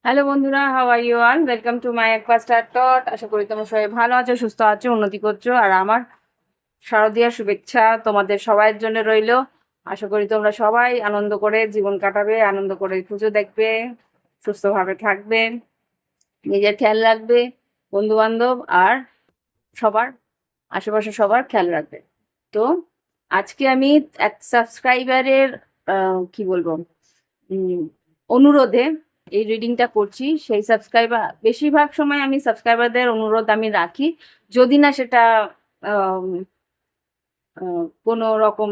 Hello বন্ধুরা, how are you all? Welcome to my একবার star টট। আশা করি তোমরা সবাই ভালো আছো, সুস্থ আছো, উন্নতি করছো। আর আমার শারদীয়ার শুভেচ্ছা তোমাদের সবার জন্য রইলো। আশা করি তোমরা সবাই আনন্দ করে জীবন কাটাবে, আনন্দ করে পুজো দেখবে, সুস্থভাবে থাকবে, নিজের খেয়াল রাখবে, বন্ধু বান্ধব আর সবার আশেপাশে সবার খেয়াল রাখবে। তো আজকে আমি এক সাবস্ক্রাইবারের কি বলবো অনুরোধে এই রিডিংটা করছি। সেই সাবস্ক্রাইবার, বেশিরভাগ সময় আমি সাবস্ক্রাইবারদের অনুরোধ আমি রাখি, যদি না সেটা আম, কোনো রকম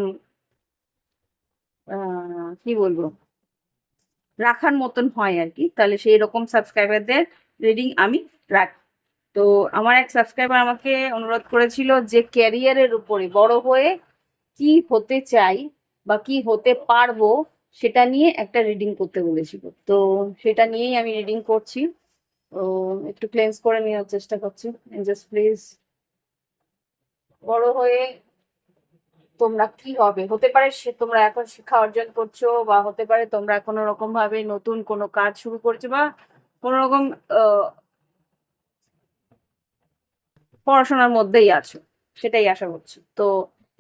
কি বলবো রাখার মতন হয় আর কি, তাহলে সেই রকম সাবস্ক্রাইবারদের রিডিং আমি রাখি। তো আমার এক সাবস্ক্রাইবার আমাকে অনুরোধ করেছিল যে ক্যারিয়ারের উপরে বড় হয়ে কি হতে চাই বা কি হতে পারবো সেটা নিয়ে একটা রিডিং করতে বলেছিল। তো সেটা নিয়েই আমি রিডিং করছি। তো একটু ক্লেন্স করে নেওয়ার চেষ্টা করছি। জাস্ট প্লিজ, বড় হয়ে তোমরা কি হবে, হতে পারে সে তোমরা এখন শিক্ষা অর্জন করছো, বা হতে পারে তোমরা কোনো রকম ভাবে নতুন কোনো কাজ শুরু করছো, বা কোনো রকম পড়াশোনার মধ্যেই আছো, সেটাই আশা করছি। তো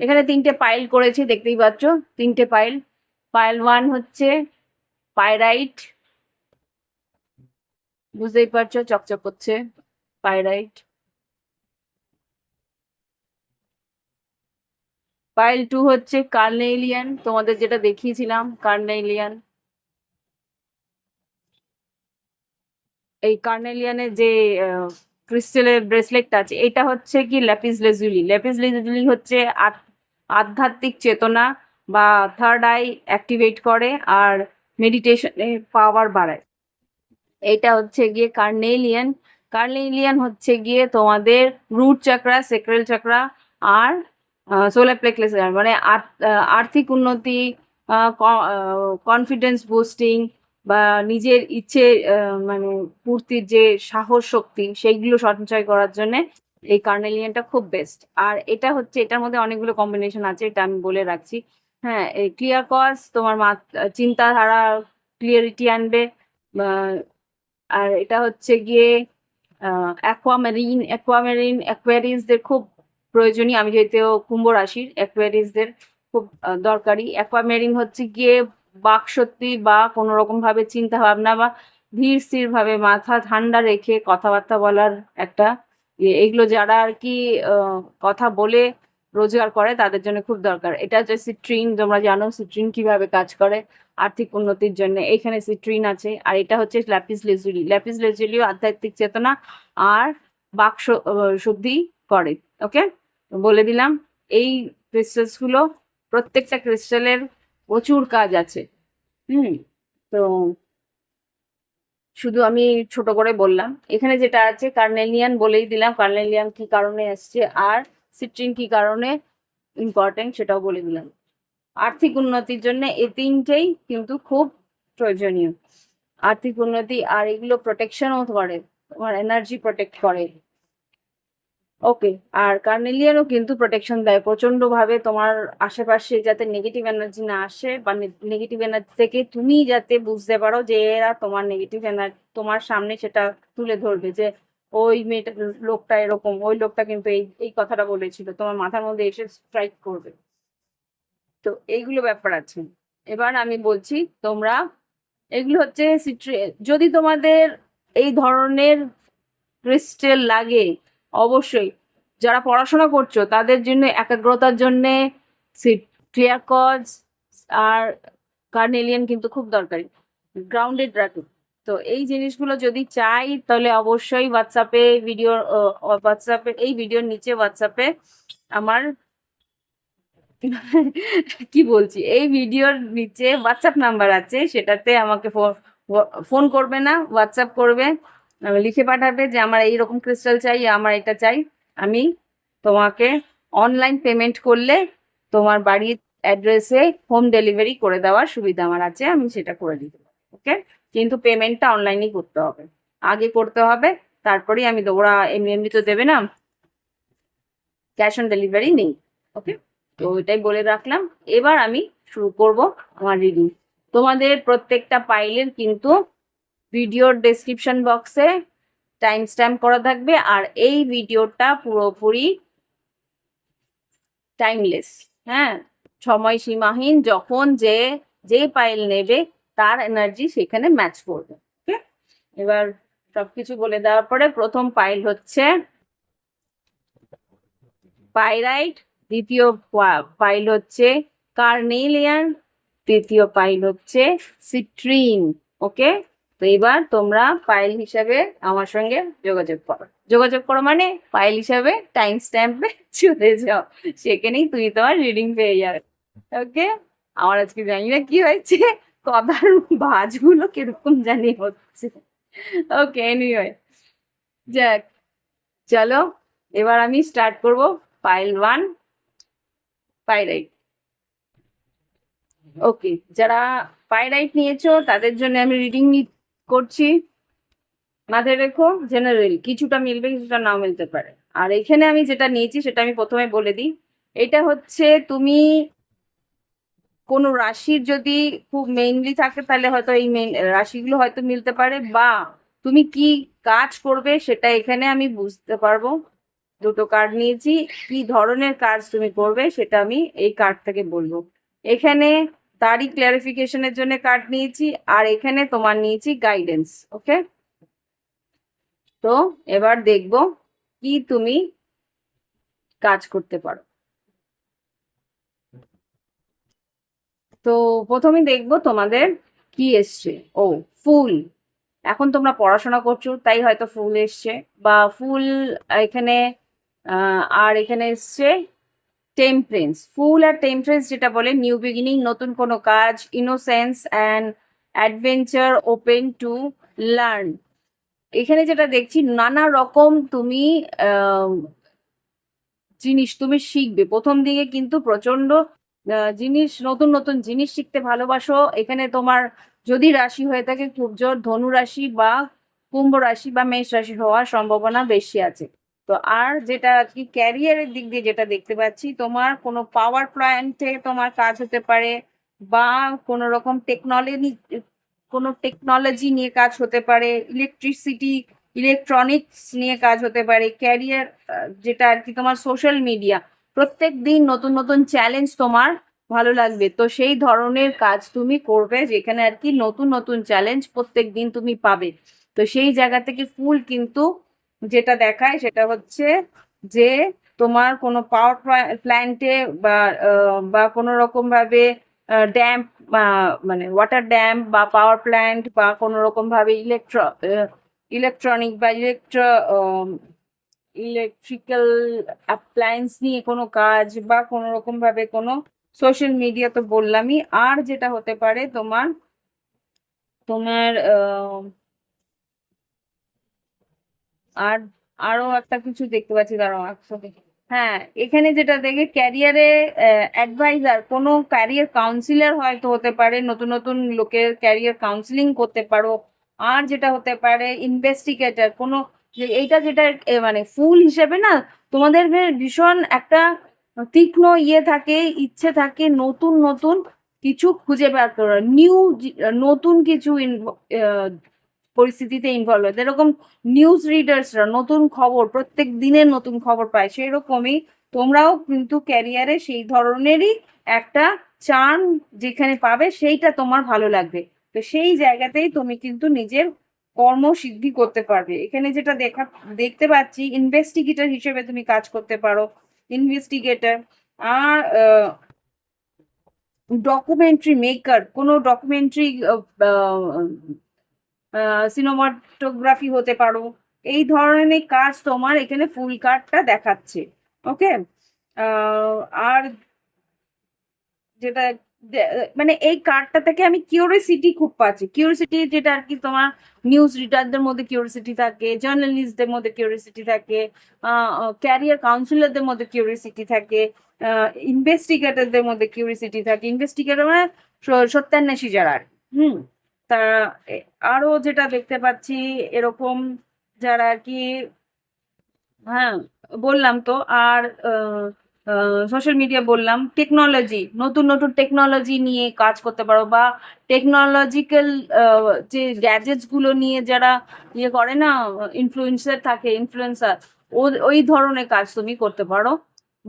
এখানে তিনটে পাইল করেছি, দেখতেই পাচ্ছ তিনটে পাইল। পাইল ওয়ান হচ্ছে পাইরাইট, বুঝতেই পারছো চকচক করছে পাইরাইট। পাইল টু হচ্ছে কার্নেলিয়ান, তোমাদের যেটা দেখিয়েছিলাম কার্নেলিয়ান। এই কার্নেলিয়ানের যে ক্রিস্টালের ব্রেসলেটটা আছে, এটা হচ্ছে কি ল্যাপিস লেজুলি। ল্যাপিস লেজুলি হচ্ছে আধ্যাত্মিক চেতনা বা থার্ড আই অ্যাক্টিভেট করে আর মেডিটেশনে পাওয়ার বাড়ায়। এটা হচ্ছে গিয়ে কার্নেলিয়ান। কার্নেলিয়ান হচ্ছে গিয়ে তোমাদের রুট চাকরা, সেক্রেল চাকরা আর সোলার প্লেক্সেস, মানে আর্থিক উন্নতি, কনফিডেন্স বুস্টিং বা নিজের ইচ্ছে মানে পূর্তির যে সাহস শক্তি, সেইগুলো সঞ্চয় করার জন্য এই কার্নেলিয়ানটা খুব বেস্ট। আর এটা হচ্ছে, এটার মধ্যে অনেকগুলো কম্বিনেশন আছে, এটা আমি বলে রাখছি। হ্যাঁ, এই ক্লিয়ার কজ তোমার চিন্তাধারা ক্লিয়ারিটি আনবে। আর এটা হচ্ছে গিয়ে অ্যাকোয়ামেরিন, অ্যাকোয়ারিয়াসদের খুব প্রয়োজনীয়। আমি যেহেতু কুম্ভ রাশির, অ্যাকোয়ারিয়াসদের খুব দরকারি। অ্যাকোয়ামেরিন হচ্ছে গিয়ে বাকশক্তি বা কোনো রকম ভাবে চিন্তা ভাবনা বা ধীর স্থির ভাবে মাথা ঠান্ডা রেখে কথাবার্তা বলার একটা এইগুলো যারা আর কি কথা বলে রোজগার করে তাদের জন্য খুব দরকার। এটা হচ্ছে সিট্রিন, তোমরা জানো সিট্রিন কিভাবে কাজ করে আর্থিক উন্নতির জন্য, এখানে সিট্রিন আছে। আর এটা হচ্ছে ল্যাপিস লেজুলি। ল্যাপিস লেজুলিও আধ্যাত্মিক চেতনা আর শুদ্ধি করে। ওকে, বলে দিলাম। এই ক্রিস্টালস গুলো, প্রত্যেকটা ক্রিস্টালের প্রচুর কাজ আছে। হুম। তো শুধু আমি ছোট করে বললাম। এখানে যেটা আছে কার্নেলিয়ান বলেই দিলাম, কার্নেলিয়ান কি কারণে আসছে আর সিট্রিন কি কারণে ইম্পর্টেন্ট সেটাও বলে দিলাম। আর্থিক উন্নতির জন্য এই তিনটেই কিন্তু খুব প্রয়োজনীয়। আর্থিক উন্নতি, আর এগুলো প্রোটেকশনও করে, তোমার এনার্জি প্রোটেক্ট করে। ওকে। আর কার্নেলিয়ানও কিন্তু প্রোটেকশন দেয় প্রচন্ড ভাবে, তোমার আশেপাশে যাতে নেগেটিভ এনার্জি না আসে, বা নেগেটিভ এনার্জি থেকে তুমি যাতে বুঝতে পারো যে এরা তোমার নেগেটিভ এনার্জি তোমার সামনে সেটা তুলে ধরবে, যে ওই মেয়েটা, লোকটা এরকম, ওই লোকটা কিন্তু এই এই কথাটা বলেছিল, তোমার মাথার মধ্যে এসে স্ট্রাইক করবে। তো এইগুলো ব্যাপার আছে। এবার আমি বলছি, তোমরা এগুলো হচ্ছে যদি তোমাদের এই ধরনের ক্রিস্টাল লাগে, অবশ্যই যারা পড়াশোনা করছো তাদের জন্য একাগ্রতার জন্যে ক্লিয়ার কজ আর কার্নেলিয়ান কিন্তু খুব দরকারি, গ্রাউন্ডেড রাখে। তো এই জিনিসগুলো যদি চাই তাহলে অবশ্যই হোয়াটসঅ্যাপে এই ভিডিওর নিচে হোয়াটসঅ্যাপে আমার কি বলছি, এই ভিডিওর নিচে হোয়াটসঅ্যাপ নাম্বার আছে, সেটাতে আমাকে ফোন করবে না, হোয়াটসঅ্যাপ করবে, লিখে পাঠাবে যে আমার এইরকম ক্রিস্টাল চাই, আমার এটা চাই। আমি তোমাকে অনলাইন পেমেন্ট করলে তোমার বাড়ির অ্যাড্রেসে হোম ডেলিভারি করে দেওয়ার সুবিধা আমার আছে, আমি সেটা করে দিতে পারি। ওকে, কিন্তু পেমেন্টটা অনলাইনেই করতে হবে, আগে করতে হবে, তারপরেই আমি দেবো। ওরা এমনি এমনি তো দেবে না, ক্যাশ অন ডেলিভারি নেই। ওকে, তো এটাই বলে রাখলাম। এবার আমি শুরু করব আমার রিডিং। তোমাদের প্রত্যেকটা পাইলের কিন্তু ভিডিওর ডেসক্রিপশন বক্সে টাইম স্ট্যাম্প করা থাকবে, আর এই ভিডিওটা পুরোপুরি টাইমলেস, হ্যাঁ, সময়সীমাহীন। যখন যে পাইল নেবে তার এনার্জি সেখানে ম্যাচ করবে। ওকে, এবার সবকিছু বলে দেওয়ার পরে প্রথম পাইল হচ্ছে পাইরাইট, দ্বিতীয় পাইল হচ্ছে কার্নেলিয়ান, তৃতীয় পাইল হচ্ছে সিট্রিন। ওকে, তো এবার তোমরা পাইল হিসাবে আমার সঙ্গে যোগাযোগ করো মানে পাইল হিসাবে টাইম স্ট্যাম্পে চলে যাও, সেখানেই তুমি তোমার রিডিং পেয়ে যাবে। ওকে, আমার আজকে জানি না কি হয়েছে, কথার ভাঁজগুলো কিরকম জানি হচ্ছে। ওকে, এনিওয়ে, যাক, চলো এবার আমি স্টার্ট করব। Pile 1, pyrite. ওকে, যারা পাইরাইট নিয়েছো তাদের জন্য আমি রিডিং করছি। মাথায় রেখো, জেনারেল, কিছুটা মিলবে কিছুটা নাও মিলতে পারে। আর এখানে আমি যেটা নিয়েছি সেটা আমি প্রথমে বলে দিই। এটা হচ্ছে তুমি কোনো রাশির যদি খুব মেইনলি থাকে তাহলে হয়তো এই মেইন রাশিগুলো হয়তো মিলতে পারে, বা তুমি কি কাজ করবে সেটা এখানে আমি বুঝতে পারবো। দুটো কার্ড নিয়েছি, কি ধরনের কাজ তুমি করবে সেটা আমি এই কার্ড থেকে বলবো। এখানে তারই ক্লারিফিকেশনের জন্য কার্ড নিয়েছি, আর এখানে তোমার নিয়েছি গাইডেন্স। ওকে, তো এবার দেখবো কি তুমি কাজ করতে পারো। তো প্রথমে দেখবো তোমাদের কি এসছে। ও, ফুল। এখন তোমরা পড়াশোনা করছো তাই হয়তো ফুল এসছে, বা ফুল এখানে, আর এখানে এসছে টেম্পারেন্স। ফুল আর টেম্পারেন্স যেটা বলে নিউ বিগিনিং, নতুন কোনো কাজ, innocence and adventure, open to learn. এখানে যেটা দেখছি নানা রকম তুমি জিনিস তুমি শিখবে। প্রথম দিকে কিন্তু প্রচন্ড জিনিস, নতুন নতুন জিনিস শিখতে ভালোবাসো। এখানে তোমার যদি রাশি হয়ে থাকে খুব জোর ধনু রাশি বা কুম্ভ রাশি বা মেষ রাশি হওয়ার সম্ভাবনা বেশি আছে। তো আর যেটা কি ক্যারিয়ারের দিক দিয়ে যেটা দেখতে পাচ্ছি, তোমার কোনো পাওয়ার প্ল্যান্টে তোমার কাজ হতে পারে, বা কোনো রকম টেকনোলজি নিয়ে কাজ হতে পারে, ইলেকট্রিসিটি, ইলেকট্রনিক্স নিয়ে কাজ হতে পারে। ক্যারিয়ার যেটা আর কি তোমার সোশ্যাল মিডিয়া, প্রত্যেক দিন নতুন নতুন চ্যালেঞ্জ তোমার ভালো লাগবে, তো সেই ধরনের কাজ তুমি করবে যেখানে আর কি নতুন নতুন চ্যালেঞ্জ প্রত্যেক দিন তুমি পাবে। তো সেই জায়গা থেকে ফুল কিন্তু যেটা দেখায় সেটা হচ্ছে যে তোমার কোনো পাওয়ার প্ল্যান্টে বা বা কোনো রকম ভাবে ড্যাম, মানে ওয়াটার ড্যাম বা পাওয়ার প্ল্যান্ট বা কোনো রকম ভাবে ইলেকট্রনিক বা ইলেকট্রিক্যাল অ্যাপ্লায়েন্স নিয়ে কোনো কাজ, বা কোনো রকম ভাবে কোনো সোশ্যাল মিডিয়া তো বললামই। আর যেটা হতে পারে তোমার তোমার আর আরো একটা কিছু দেখতে পাচ্ছি, দাঁড়াও একসাথে। হ্যাঁ, এখানে যেটা দেখে ক্যারিয়ারে অ্যাডভাইজার, কোনো ক্যারিয়ার কাউন্সিলর হয়তো হতে পারে, নতুন নতুন লোকের ক্যারিয়ার কাউন্সিলিং করতে পারো। আর যেটা হতে পারে ইনভেস্টিগেটর, কোনো এইটা যেটা মানে ফুল হিসেবে না, তোমাদের ভীষণ একটা তীক্ষ্ণ ইয়ে থাকে, ইচ্ছে থাকে নতুন নতুন কিছু খুঁজে বের করা, নতুন কিছু পরিস্থিতিতে ইনভলভ হয়। যেরকম নিউজ রিডার্সরা নতুন খবর, প্রত্যেক দিনের নতুন খবর পায়, সেরকমই তোমরাও কিন্তু ক্যারিয়ারে সেই ধরনেরই একটা চার্ম যেখানে পাবে সেইটা তোমার ভালো লাগবে। তো সেই জায়গাতেই তুমি কিন্তু নিজের কর্মসিদ্ধি করতে পারবে। এখানে যেটা দেখতে পাচ্ছি, ইনভেস্টিগেটর হিসেবে তুমি কাজ করতে পারো, ইনভেস্টিগেটর। আর ডকুমেন্টারি মেকার, কোনো ডকুমেন্টারি সিনেমাটোগ্রাফি হতে পারো, এই ধরনের কাজ তোমার এখানে ফুল কার্ডটা দেখাচ্ছে। ওকে, আর যেটা মানে এই কার্ডটা থেকে আমি কিউরিসিটি খুব পাচ্ছি। কিউরিসিটি যেটা আর কি তোমার নিউজ রিডারদের মধ্যে কিউরিসিটি থাকে, জার্নালিস্টদের মধ্যে কিউরিসিটি থাকে, ক্যারিয়ার কাউন্সিলরদের মধ্যে কিউরিসিটি থাকে, ইনভেস্টিগেটরদের মধ্যে কিউরিসিটি থাকে। ইনভেস্টিগেটর মানে সত্যান্বেষী যারা আর কি। তা আরো যেটা দেখতে পাচ্ছি এরকম যারা আর কি, হ্যাঁ বললাম তো। আর সোশ্যাল মিডিয়া বললাম, টেকনোলজি, নতুন নতুন টেকনোলজি নিয়ে কাজ করতে পারো, বা টেকনোলজিক্যাল যে গ্যাজেটস গুলো নিয়ে যারা ইয়ে করে না, ইনফ্লুয়েন্সার থাকে, ইনফ্লুয়েন্সার, ওই ধরনের কাজ তুমি করতে পারো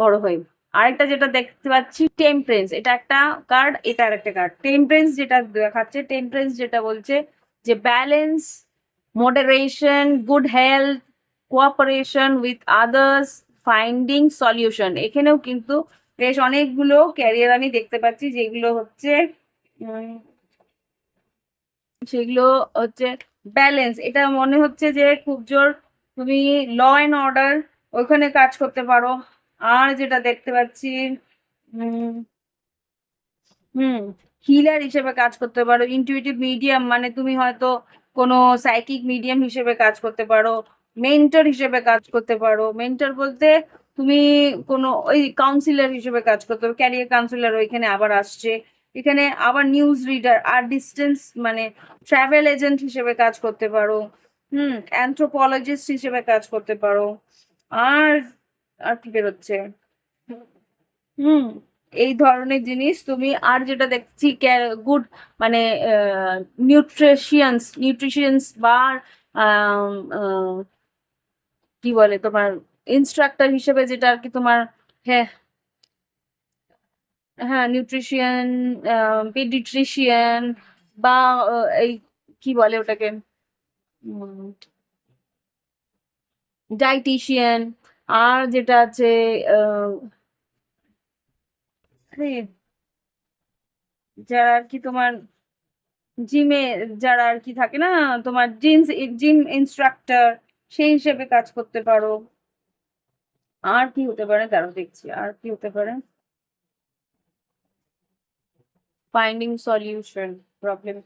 বড় হয়ে। আরেকটা যেটা দেখতে পাচ্ছি টেম্পারেন্স, এটা একটা কার্ড, এটা আরেকটা কার্ড। টেম্পারেন্স যেটা দেখাচ্ছে, টেম্পারেন্স যেটা বলছে যে balance, moderation, good health, cooperation with others, finding solution. এখানেও কিন্তু বেশ অনেকগুলো ক্যারিয়ার আমি দেখতে পাচ্ছি, যেগুলো হচ্ছে সেগুলো হচ্ছে ব্যালেন্স। এটা মনে হচ্ছে যে খুব জোর তুমি ল অ্যান্ড অর্ডার ওইখানে কাজ করতে পারো। আর যেটা দেখতে পাচ্ছি হুম হুম হিলার হিসেবে কাজ করতে পারো, ইনটিউটিভ মিডিয়াম, মানে তুমি হয়তো কোনো সাইকিক মিডিয়াম হিসেবে কাজ করতে পারো, মেন্টর হিসেবে কাজ করতে পারো। মেন্টর বলতে তুমি কোনো ওই কাউন্সিলর হিসেবে কাজ করতে পারো, ক্যারিয়ার কাউন্সিলর ওইখানে আবার আসছে। এখানে আবার নিউজ রিডার আর ডিস্টেন্স মানে ট্রাভেল এজেন্ট হিসেবে কাজ করতে পারো, অ্যানথ্রোপোলজিস্ট হিসেবে কাজ করতে পারো। আর আর কি বেরোচ্ছে, হুম এই ধরনের জিনিস তুমি। আর যেটা দেখছি গুড মানে নিউট্রিশিয়ান্স বা আম, কি বলে তোমার ইনস্ট্রাক্টর হিসেবে, যেটা আর কি তোমার, হ্যাঁ হ্যাঁ নিউট্রিশিয়ান, পেডিট্রিশিয়ান, বা এই কি বলে ওটাকে, ডাইটিশিয়ান। আর যেটা আছে আহ, আরে, যারা আর কি তোমার জিমে, যারা আর কি থাকে না তোমার জিম ইনস্ট্রাক্টর, সেই হিসেবে কাজ করতে পারো। আর কি হতে পারে তারও দেখছি, আর কি হতে পারে, finding solution, problem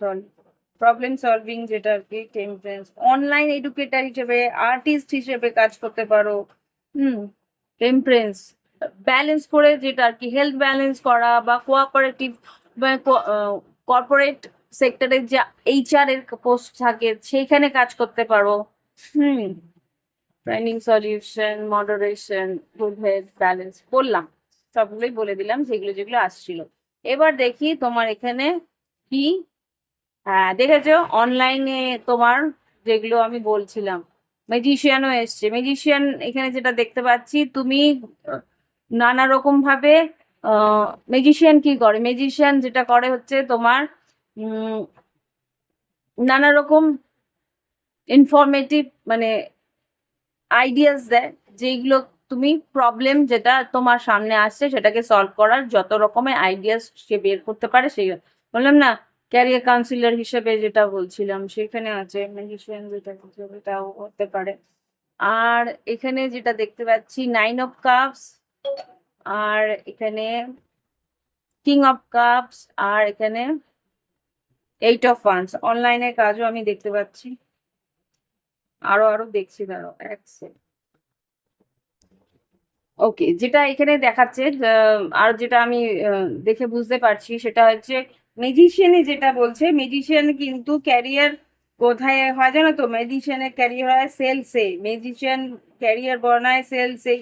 problem solving, যেটা আর কি টেম্পারেন্স। অনলাইন এডুকেটর হিসেবে, আর্টিস্ট হিসেবে কাজ করতে পারো। হুম টেম্পারেন্স ব্যালেন্স করে, যেটা আর কি হেলথ ব্যালেন্স করা, বা কোঅপারেটিভ বা কর্পোরেট সেক্টরে যে এইচআর এর পোস্ট থাকে সেইখানে কাজ করতে পারো। Hmm finding solution, moderation, good health balance বললাম, সবগুলোই বলে দিলাম যেগুলো যেগুলো আসছিল। এবার দেখি তোমার এখানে কি। হ্যাঁ দেখেছো অনলাইনে তোমার যেগুলো আমি বলছিলাম, ম্যাজিশিয়ানও এসছে। ম্যাজিশিয়ান এখানে যেটা দেখতে পাচ্ছি, তুমি আহ, নানা রকম ভাবে, ম্যাজিশিয়ান কি করে, ম্যাজিশিয়ান যেটা করে হচ্ছে তোমার উম নানা রকম ইনফরমেটিভ মানে আইডিয়াস দেয়, যেগুলো তুমি প্রবলেম যেটা তোমার সামনে আসছে সেটাকে সলভ করার যত রকমের আইডিয়াস সে বের করতে পারে, সেই বললাম না ক্যারিয়ার কাউন্সিলর হিসেবে যেটা বলছিলাম সেখানে আছে, ম্যাজিশিয়ান যেটা সেটাও হতে পারে। আর এখানে যেটা দেখতে পাচ্ছি নাইন অফ কাপস, আর এখানে কিং অফ কাপস, আর এখানে এইট অফ ওয়ান্স। অনলাইনের কাজও আমি দেখতে পাচ্ছি, আরো আরো দেখছি, দাঁড়াও এক second। ওকে, যেটা এখানে দেখাচ্ছে আর যেটা আমি দেখে বুঝতে পারছি সেটা হচ্ছে ম্যাজিশিয়ানে যেটা বলছে, ম্যাজিশিয়ান কিন্তু ক্যারিয়ার কোথায় হয় জানো তো, ম্যাজিশিয়ানের ক্যারিয়ার হয় সেলসে। ম্যাজিশিয়ান ক্যারিয়ার বানায় সেলসে,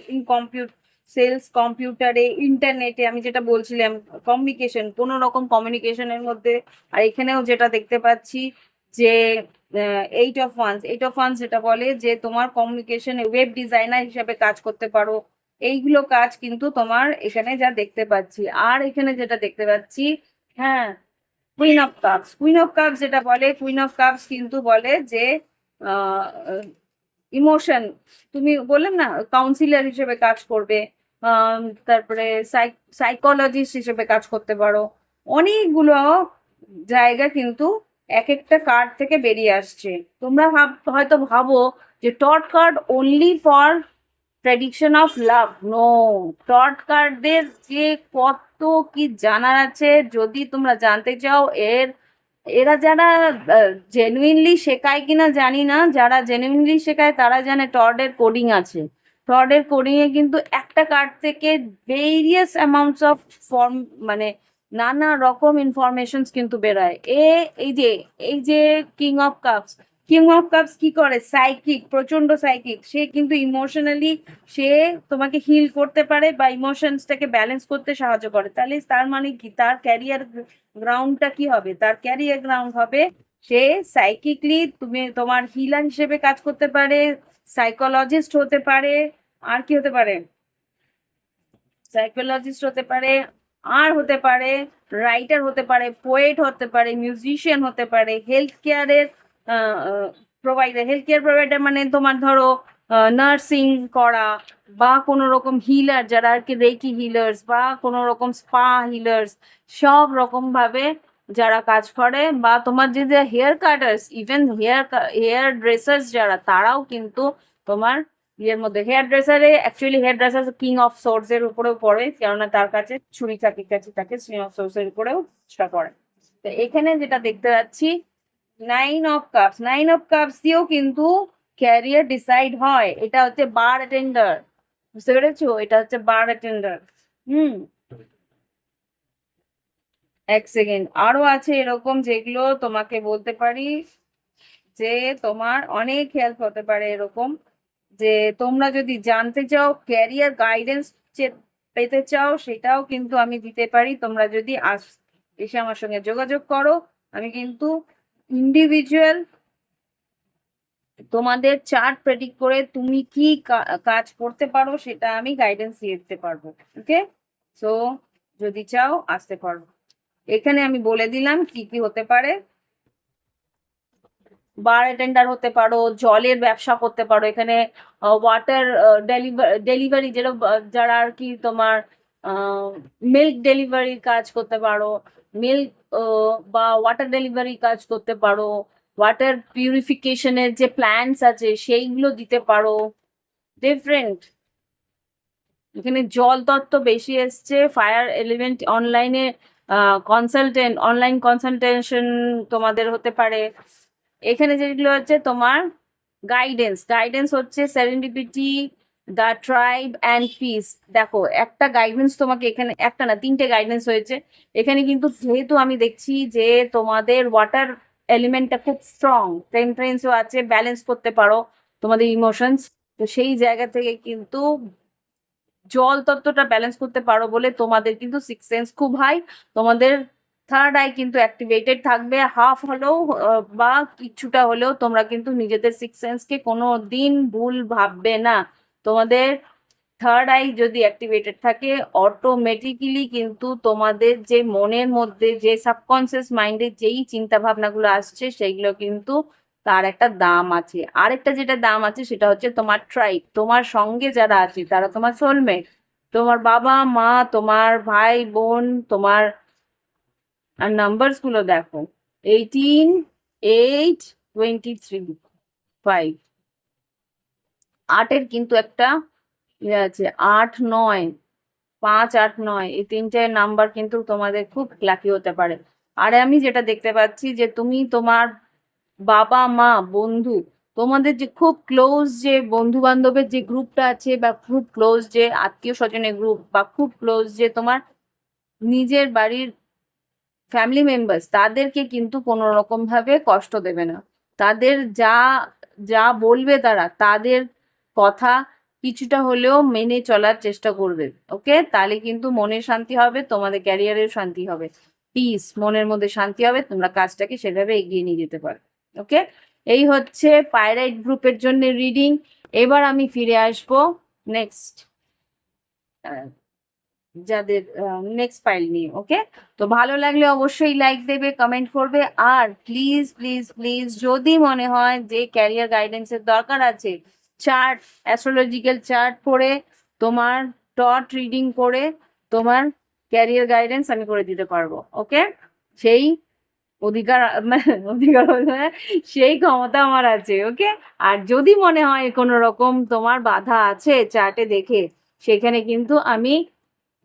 সেলস, কম্পিউটারে, ইন্টারনেটে, আমি যেটা বলছিলাম কমিউনিকেশন, কোনো রকম কমিউনিকেশনের মধ্যে। আর এখানেও যেটা দেখতে পাচ্ছি যে এইট অফ ওয়ান্স যেটা বলে যে তোমার কমিউনিকেশন ওয়েব ডিজাইনার হিসাবে কাজ করতে পারো। এইগুলো কাজ কিন্তু তোমার এখানে যা দেখতে পাচ্ছি। আর এখানে যেটা দেখতে পাচ্ছি, হ্যাঁ কুইন অফ কাপস যেটা বলে, কুইন অফ কাপস কিন্তু বলে যে ইমোশন, তুমি বললাম না কাউন্সিলর হিসেবে কাজ করবে, আম, তারপরে সাইকোলজিস্ট হিসেবে কাজ করতে পারো। অনেকগুলো জায়গা কিন্তু এক একটা কার্ড থেকে বেরিয়ে আসছে। তোমরা হয়তো ভাবো যে টট card only for prediction of love, no, টট কার্ডদের যে কত কি জানার আছে, যদি তোমরা জানতে চাও এরা যারা জেনুইনলি শেখায় কিনা জানি না, যারা জেনুইনলি শেখায় তারা জানে টর্ডের কোডিং আছে। টর্ডের কোডিং এ কিন্তু একটা কার্ড থেকে ভেরিয়াস অ্যামাউন্টস অফ ফর্ম মানে নানা রকম ইনফরমেশনস কিন্তু বেরোয়। এই যে king of cups, king of cups কি করে? সাইকিক, প্রচন্ড সাইকিক। সে কিন্তু ইমোশনালি সে তোমাকে হিল করতে পারে বা ইমোশনসটাকে ব্যালেন্স করতে সাহায্য করে। তাহলে তার মানে কি, তার ক্যারিয়ার গ্রাউন্ডটা কি হবে? তার ক্যারিয়ার গ্রাউন্ড হবে সে সাইকিকলি তুমি তোমার হিলার হিসেবে কাজ করতে পারে, সাইকোলজিস্ট হতে পারে, আর কি হতে পারে? সাইকোলজিস্ট হতে পারে, আর হতে পারে রাইটার হতে পারে, পোয়েট হতে পারে, মিউজিশিয়ান হতে পারে, হেলথ কেয়ারের প্রোভাইডার। হেলথ কেয়ার প্রোভাইডার মানে তোমার ধরো নার্সিং করা, বা কোনো রকম হিলার, যারা আর কি রেকি হিলার্স বা কোনো রকম স্পা হিলার্স, সব রকম ভাবে যারা কাজ করে, বা তোমার যে hair cutters, even hairdressers যারা, তারাও কিন্তু তোমার ইয়ের মধ্যে। হেয়ার ড্রেসারে actually hairdresser king of swords এর উপরেও পড়ে, কেননা তার কাছে ছুরি চাকি কাছে থাকে, কিং অফ সোর্স এর উপরেও সেটা পড়ে। তো এখানে যেটা দেখতে পাচ্ছি, 9 অফ কাপস, 9 অফ কাপস দিয়েও কিন্তু ক্যারিয়ার ডিসাইড হয়। এটা হচ্ছে বার অ্যাটেন্ডার, বুঝতে পেরেছো? এটা হচ্ছে বার অ্যাটেন্ডার। হুম, এক সেকেন্ড, আরো আছে এরকম যেগুলো তোমাকে বলতে পারি যে তোমার অনেক হেল্প হতে পারে। এরকম যে তোমরা যদি জানতে চাও, ক্যারিয়ার গাইডেন্স পেতে চাও, সেটাও কিন্তু আমি দিতে পারি। তোমরা যদি এসে আমার সঙ্গে যোগাযোগ করো, আমি কিন্তু ইন্ডিভিজুয়াল তোমাদের চার্ট প্রেডিক্ট করে তুমি কি কাজ করতে পারো সেটা আমি গাইডেন্স দিয়ে দিতে পারবো। ওকে, সো যদি চাও আসতে পারো। এখানে আমি বলে দিলাম কি কি হতে পারে। বার অ্যাটেন্ডার হতে পারো, জলের ব্যবসা করতে পারো, এখানে ওয়াটার ডেলিভারি, যেটা যারা আর কি তোমার মিল্ক ডেলিভারির কাজ করতে পারো, মিল্ক বা ওয়াটার ডেলিভারি কাজ করতে পারো, ওয়াটার পিউরিফিকেশনের যে প্ল্যান্টস আছে সেইগুলো দিতে পারো। ডিফারেন্ট, এখানে জল তত্ত্ব বেশি এসছে। ফায়ার এলিমেন্ট অনলাইনে কনসালটেন্ট, অনলাইন কনসালটেশন তোমাদের হতে পারে। এখানে যেগুলো হচ্ছে তোমার গাইডেন্স, গাইডেন্স হচ্ছে serendipity, the tribe and piece. দেখো একটা গাইডেন্স তোমাকে এখানে, একটা না 3টে গাইডেন্স হয়েছে এখানে। কিন্তু যেহেতু আমি দেখছি যে তোমাদের ওয়াটার এলিমেন্টটা খুব স্ট্রং, টেম্পারেন্সও আছে, ব্যালেন্স করতে পারো তোমাদের ইমোশনস, তো সেই জায়গা থেকে কিন্তু জল তত্ত্বটা ব্যালেন্স করতে পারো বলে তোমাদের কিন্তু সিক্স সেন্স খুব হাই। তোমাদের থার্ড আই কিন্তু অ্যাক্টিভেটেড থাকবে, হাফ হলেও বা কিছুটা হলেও তোমরা কিন্তু নিজেদের সিক্স সেন্সকে কোনো দিন ভুল ভাববে না। তোমাদের থার্ড আই যদি অ্যাক্টিভেটেড থাকে, অটোমেটিক্যালি কিন্তু তোমাদের যে মনের মধ্যে যে সাবকনসিয়াস মাইন্ডে যেই চিন্তা ভাবনাগুলো আসছে সেইগুলো কিন্তু তার একটা দাম আছে। আরেকটা যেটা দাম আছে সেটা হচ্ছে তোমার ট্রাইব, তোমার সঙ্গে যারা আছে তারা তোমার সোলমেট, তোমার বাবা মা, তোমার ভাই বোন, তোমার। আর নাম্বারস গুলো দেখো, 18, 8, 23, 5, 8-এর কিন্তু একটা ইয়ে আছে, 8, 9, 5, 8, 9, এই 3টে নাম্বার কিন্তু তোমাদের খুব লাকি হতে পারে। আর আমি যেটা দেখতে পাচ্ছি যে তুমি তোমার বাবা মা, বন্ধু, তোমাদের যে খুব ক্লোজ যে বন্ধু বান্ধবের যে গ্রুপটা আছে, বা খুব ক্লোজ যে আত্মীয় স্বজনের গ্রুপ, বা খুব ক্লোজ যে তোমার নিজের বাড়ির ফ্যামিলি মেম্বার্স, তাদেরকে কিন্তু কোনো রকম ভাবে কষ্ট দেবে না। তাদের যা যা বলবে তারা, তাদের কথা কিছুটা হলেও মেনে চলার চেষ্টা করবে। ওকে, তাহলে কিন্তু মনের শান্তি হবে, তোমাদের ক্যারিয়ারের শান্তি হবে, পিস, মনের মধ্যে শান্তি হবে, তোমরা কাজটাকে সেভাবে এগিয়ে নিয়ে যেতে পারো। ওকে, এই হচ্ছে পাইরাইট গ্রুপের জন্য রিডিং। এবার আমি ফিরে আসবো নেক্সট যাদের নেক্সট ফাইল নিয়ে। ওকে, তো ভালো লাগলে অবশ্যই লাইক দেবে, কমেন্ট করবে, আর প্লিজ প্লিজ প্লিজ যদি মনে হয় যে ক্যারিয়ার গাইডেন্সের দরকার আছে, চার্ট, অ্যাস্ট্রোলজিক্যাল চার্ট পড়ে তোমার টট রিডিং করে তোমার ক্যারিয়ার গাইডেন্স আমি করে দিতে পারবো। ওকে, সেই অধিকার অধিকার বলতে না, সেই ক্ষমতা আমার আছে। ওকে, আর যদি মনে হয় কোনো রকম তোমার বাধা আছে চার্টে দেখে, সেখানে কিন্তু আমি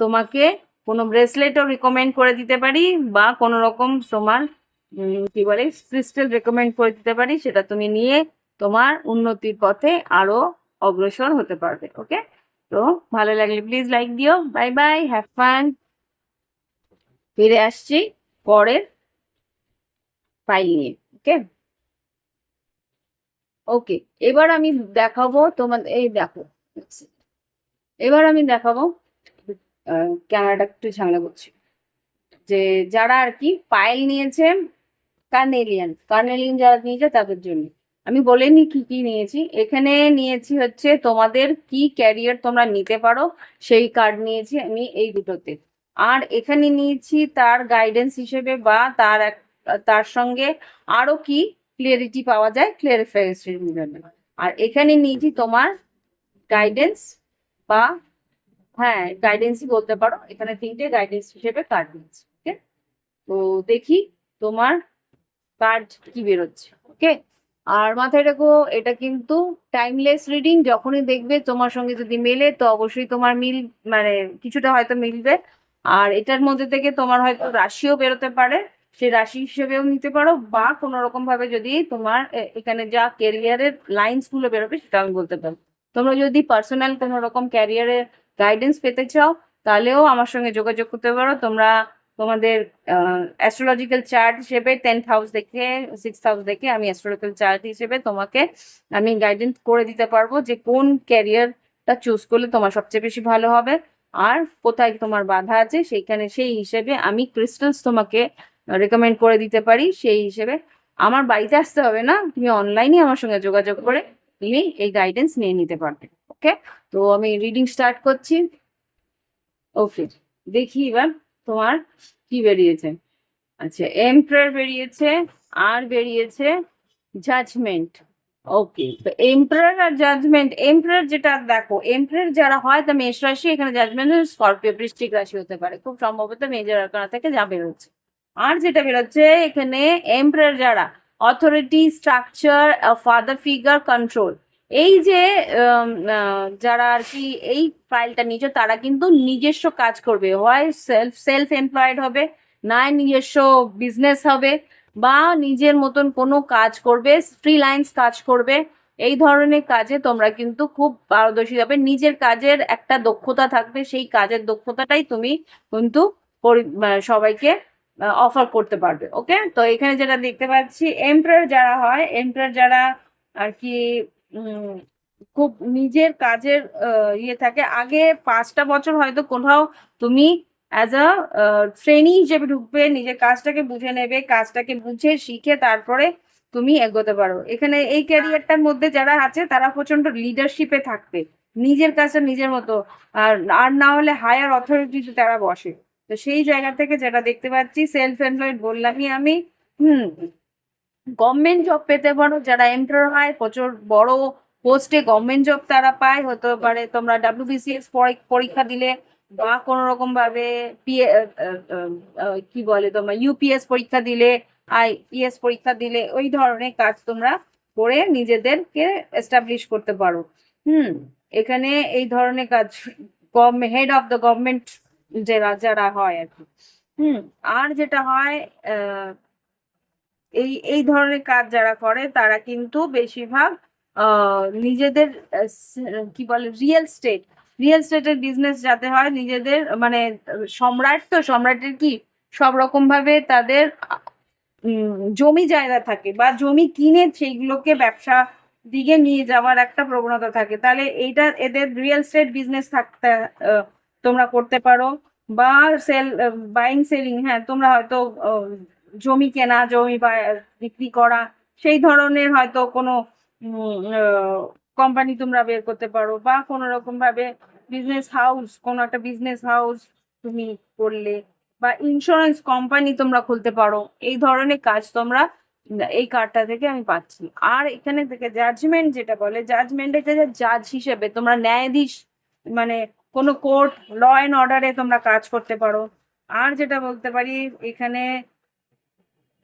তোমাকে কোনো ব্রেসলেটও রিকমেন্ড করে দিতে পারি, বা কোনো রকম তোমার কি বলে ক্রিস্টাল রেকমেন্ড করে দিতে পারি, সেটা তুমি নিয়ে তোমার উন্নতির পথে আরো অগ্রসর হতে পারবে। ওকে, তো ভালো লাগলে প্লিজ লাইক দিও। Bye bye, have fun. ফিরে আসছি পরের ফাইল নিয়ে। ওকে। ওকে, এবার আমি দেখাবো তোমাদের, এই দেখো, এবার আমি দেখাবো, ক্যামেরাটা একটু ঝামেলা করছি, যে যারা আর কি পায়েল নিয়েছে, কার্নেলিয়ান কার্নেলিয়ান যারা নিয়েছে তাদের জন্য আমি বলিনি কি কি নিয়েছি। এখানে নিয়েছি হচ্ছে তোমাদের কি ক্যারিয়ার তোমরা নিতে পারো, সেই কার্ড নিয়েছি আমি এই দুটোতে। আর এখানে নিয়েছি তার গাইডেন্স হিসেবে, বা তার সঙ্গে আরো কি ক্লিয়ারিটি পাওয়া যায়, ক্লিয়ারিফিকেশন জন্য। আর এখানে নিয়েছি তোমার গাইডেন্স, বা হ্যাঁ গাইডেন্সই বলতে পারো, এখানে তিনটে গাইডেন্স হিসেবে কার্ড নিয়েছি। ওকে, তো দেখি তোমার কার্ড কি বেরোচ্ছে। ওকে, আর মাথায় রাখো এটা কিন্তু টাইমলেস রিডিং, যখনই দেখবে তোমার সঙ্গে যদি মেলে তো অবশ্যই তোমার মানে কিছুটা হয়তো মিলবে। আর এটার মধ্যে থেকে তোমার হয়তো রাশিও বেরোতে পারে, সেই রাশি হিসেবেও নিতে পারো, বা কোনো রকম ভাবে যদি তোমার এখানে যা ক্যারিয়ারের লাইন্স গুলো বেরোবে সেটা আমি বলতে পারবো। তোমরা যদি পার্সোনাল কোনো রকম ক্যারিয়ারের গাইডেন্স পেতে চাও তাহলেও আমার সঙ্গে যোগাযোগ করতে পারো তোমরা। তোমাদের অ্যাস্ট্রোলজিক্যাল চার্ট হিসেবে 10th হাউস দেখে 6th হাউস দেখে আমি অ্যাস্ট্রোলজিক্যাল চার্ট হিসেবে তোমাকে আমি গাইডেন্স করে দিতে পারবো যে কোন ক্যারিয়ারটা চুজ করলে তোমার সবচেয়ে বেশি ভালো হবে, আর কোথায় তোমার বাধা আছে সেইখানে সেই হিসেবে আমি ক্রিস্টালস তোমাকে রেকমেন্ড করে দিতে পারি। সেই হিসেবে আমার বাড়িতে আসতে হবে না, তুমি অনলাইনে আমার সঙ্গে যোগাযোগ করে তুমি এই গাইডেন্স নিয়ে নিতে পারবে। ওকে, তো আমি রিডিং স্টার্ট করছি। ওকে, দেখি এবার তোমার কি বেরিয়েছে। আচ্ছা, এমপ্রায়ার বেরিয়েছে, আর বেরিয়েছে জাজমেন্ট। ওকে, তো এমপ্রায়ার আর জাজমেন্ট, এমপ্রায়ার যেটা দেখো, এমপ্রায়ার যারা হয় তা মেষ রাশি, এখানে জাজমেন্ট স্করপিও বৃশ্চিক রাশি হতে পারে, খুব সম্ভবত মেজর আরকানা থেকে যা বেরোচ্ছে। আর যেটা বেরোচ্ছে এখানে এমপ্রায়ার যারা authority, structure, father figure, control, এই যে যারা আর কি এই ফাইলটা নিচ্ছে তারা কিন্তু নিজস্ব কাজ করবে, হয় সেলফ এমপ্লয়েড হবে, না নিজস্ব বিজনেস হবে, বা নিজের মতন কোনো কাজ করবে, ফ্রিল্যান্স কাজ করবে। এই ধরনের কাজে তোমরা কিন্তু খুব পারদর্শী হবে, নিজের কাজের একটা দক্ষতা থাকবে, সেই কাজের দক্ষতাটাই তুমি কিন্তু সবাইকে অফার করতে পারবে। ওকে, তো এখানে যেটা দেখতে পাচ্ছি, এমপ্লয়ার যারা হয়, এমপ্লয়ার যারা আর কি খুব নিজের কাজের ইয়ে থাকে, আগে 5টা বছর হয়তো কোথাও তুমি অ্যাজ আ ট্রেনি হিসেবে ঢুকবে, নিজের কাজটাকে বুঝে নেবে, কাজটাকে বুঝে শিখে তারপরে তুমি এগোতে পারো। এখানে এই ক্যারিয়ারটার মধ্যে যারা আছে তারা প্রচন্ড লিডারশিপে থাকবে, নিজের কাজটা নিজের মতো, আর আর না হলে হায়ার অথরিটিতে তারা বসে। তো সেই জায়গা থেকে যেটা দেখতে পাচ্ছি, সেলফ এমপ্লয়েড বললামই আমি। গভর্নমেন্ট জব পেতে পারো, যারা এমপ্লয় হয় প্রচুর বড় পোস্টে গভর্নমেন্ট জব তারা পায়, হতে পারে তোমরা WBCS পরীক্ষা দিলে, বা কোনো রকম ভাবে কি বলে তোমার UPS পরীক্ষা দিলে, IPS পরীক্ষা দিলে, ওই ধরনের কাজ তোমরা করে নিজেদেরকে এস্টাবলিশ করতে পারো। এখানে এই ধরনের কাজ হেড অফ দ্য গভর্নমেন্ট যারা যারা হয় আর কি। আর যেটা হয় এই এই ধরনের কাজ যারা করে তারা কিন্তু বেশিরভাগ নিজেদের কি বলে রিয়েল স্টেটের বিজনেস যাতে হয়, নিজেদের মানে সম্রাট, তো সম্রাটের কি সব রকম ভাবে তাদের জমি জায়গা থাকে, বা জমি কিনে সেইগুলোকে ব্যবসা দিকে নিয়ে যাওয়ার একটা প্রবণতা থাকে, তাহলে এইটা এদের রিয়েল স্টেট বিজনেস থাকতে তোমরা করতে পারো, বা বাইং সেলিং, হ্যাঁ তোমরা হয়তো জমি কেনা, জমি বিক্রি করা, সেই ধরনের হয়তো কোনো কোম্পানি তোমরা বের করতে পারো, বা কোনো রকম ভাবে বিজনেস হাউস, কোনো একটা বিজনেস হাউস তুমি করলে, বা ইন্স্যুরেন্স কোম্পানি তোমরা খুলতে পারো। এই ধরনের কাজ তোমরা এই কার্ডটা থেকে আমি পাচ্ছি। আর এখানে থেকে জাজমেন্ট যেটা বলে, জাজমেন্টে জাজ হিসেবে তোমরা ন্যায়াধীশ, মানে কোনো কোর্ট, ল অ্যান্ড অর্ডারে তোমরা কাজ করতে পারো। আর যেটা বলতে পারি এখানে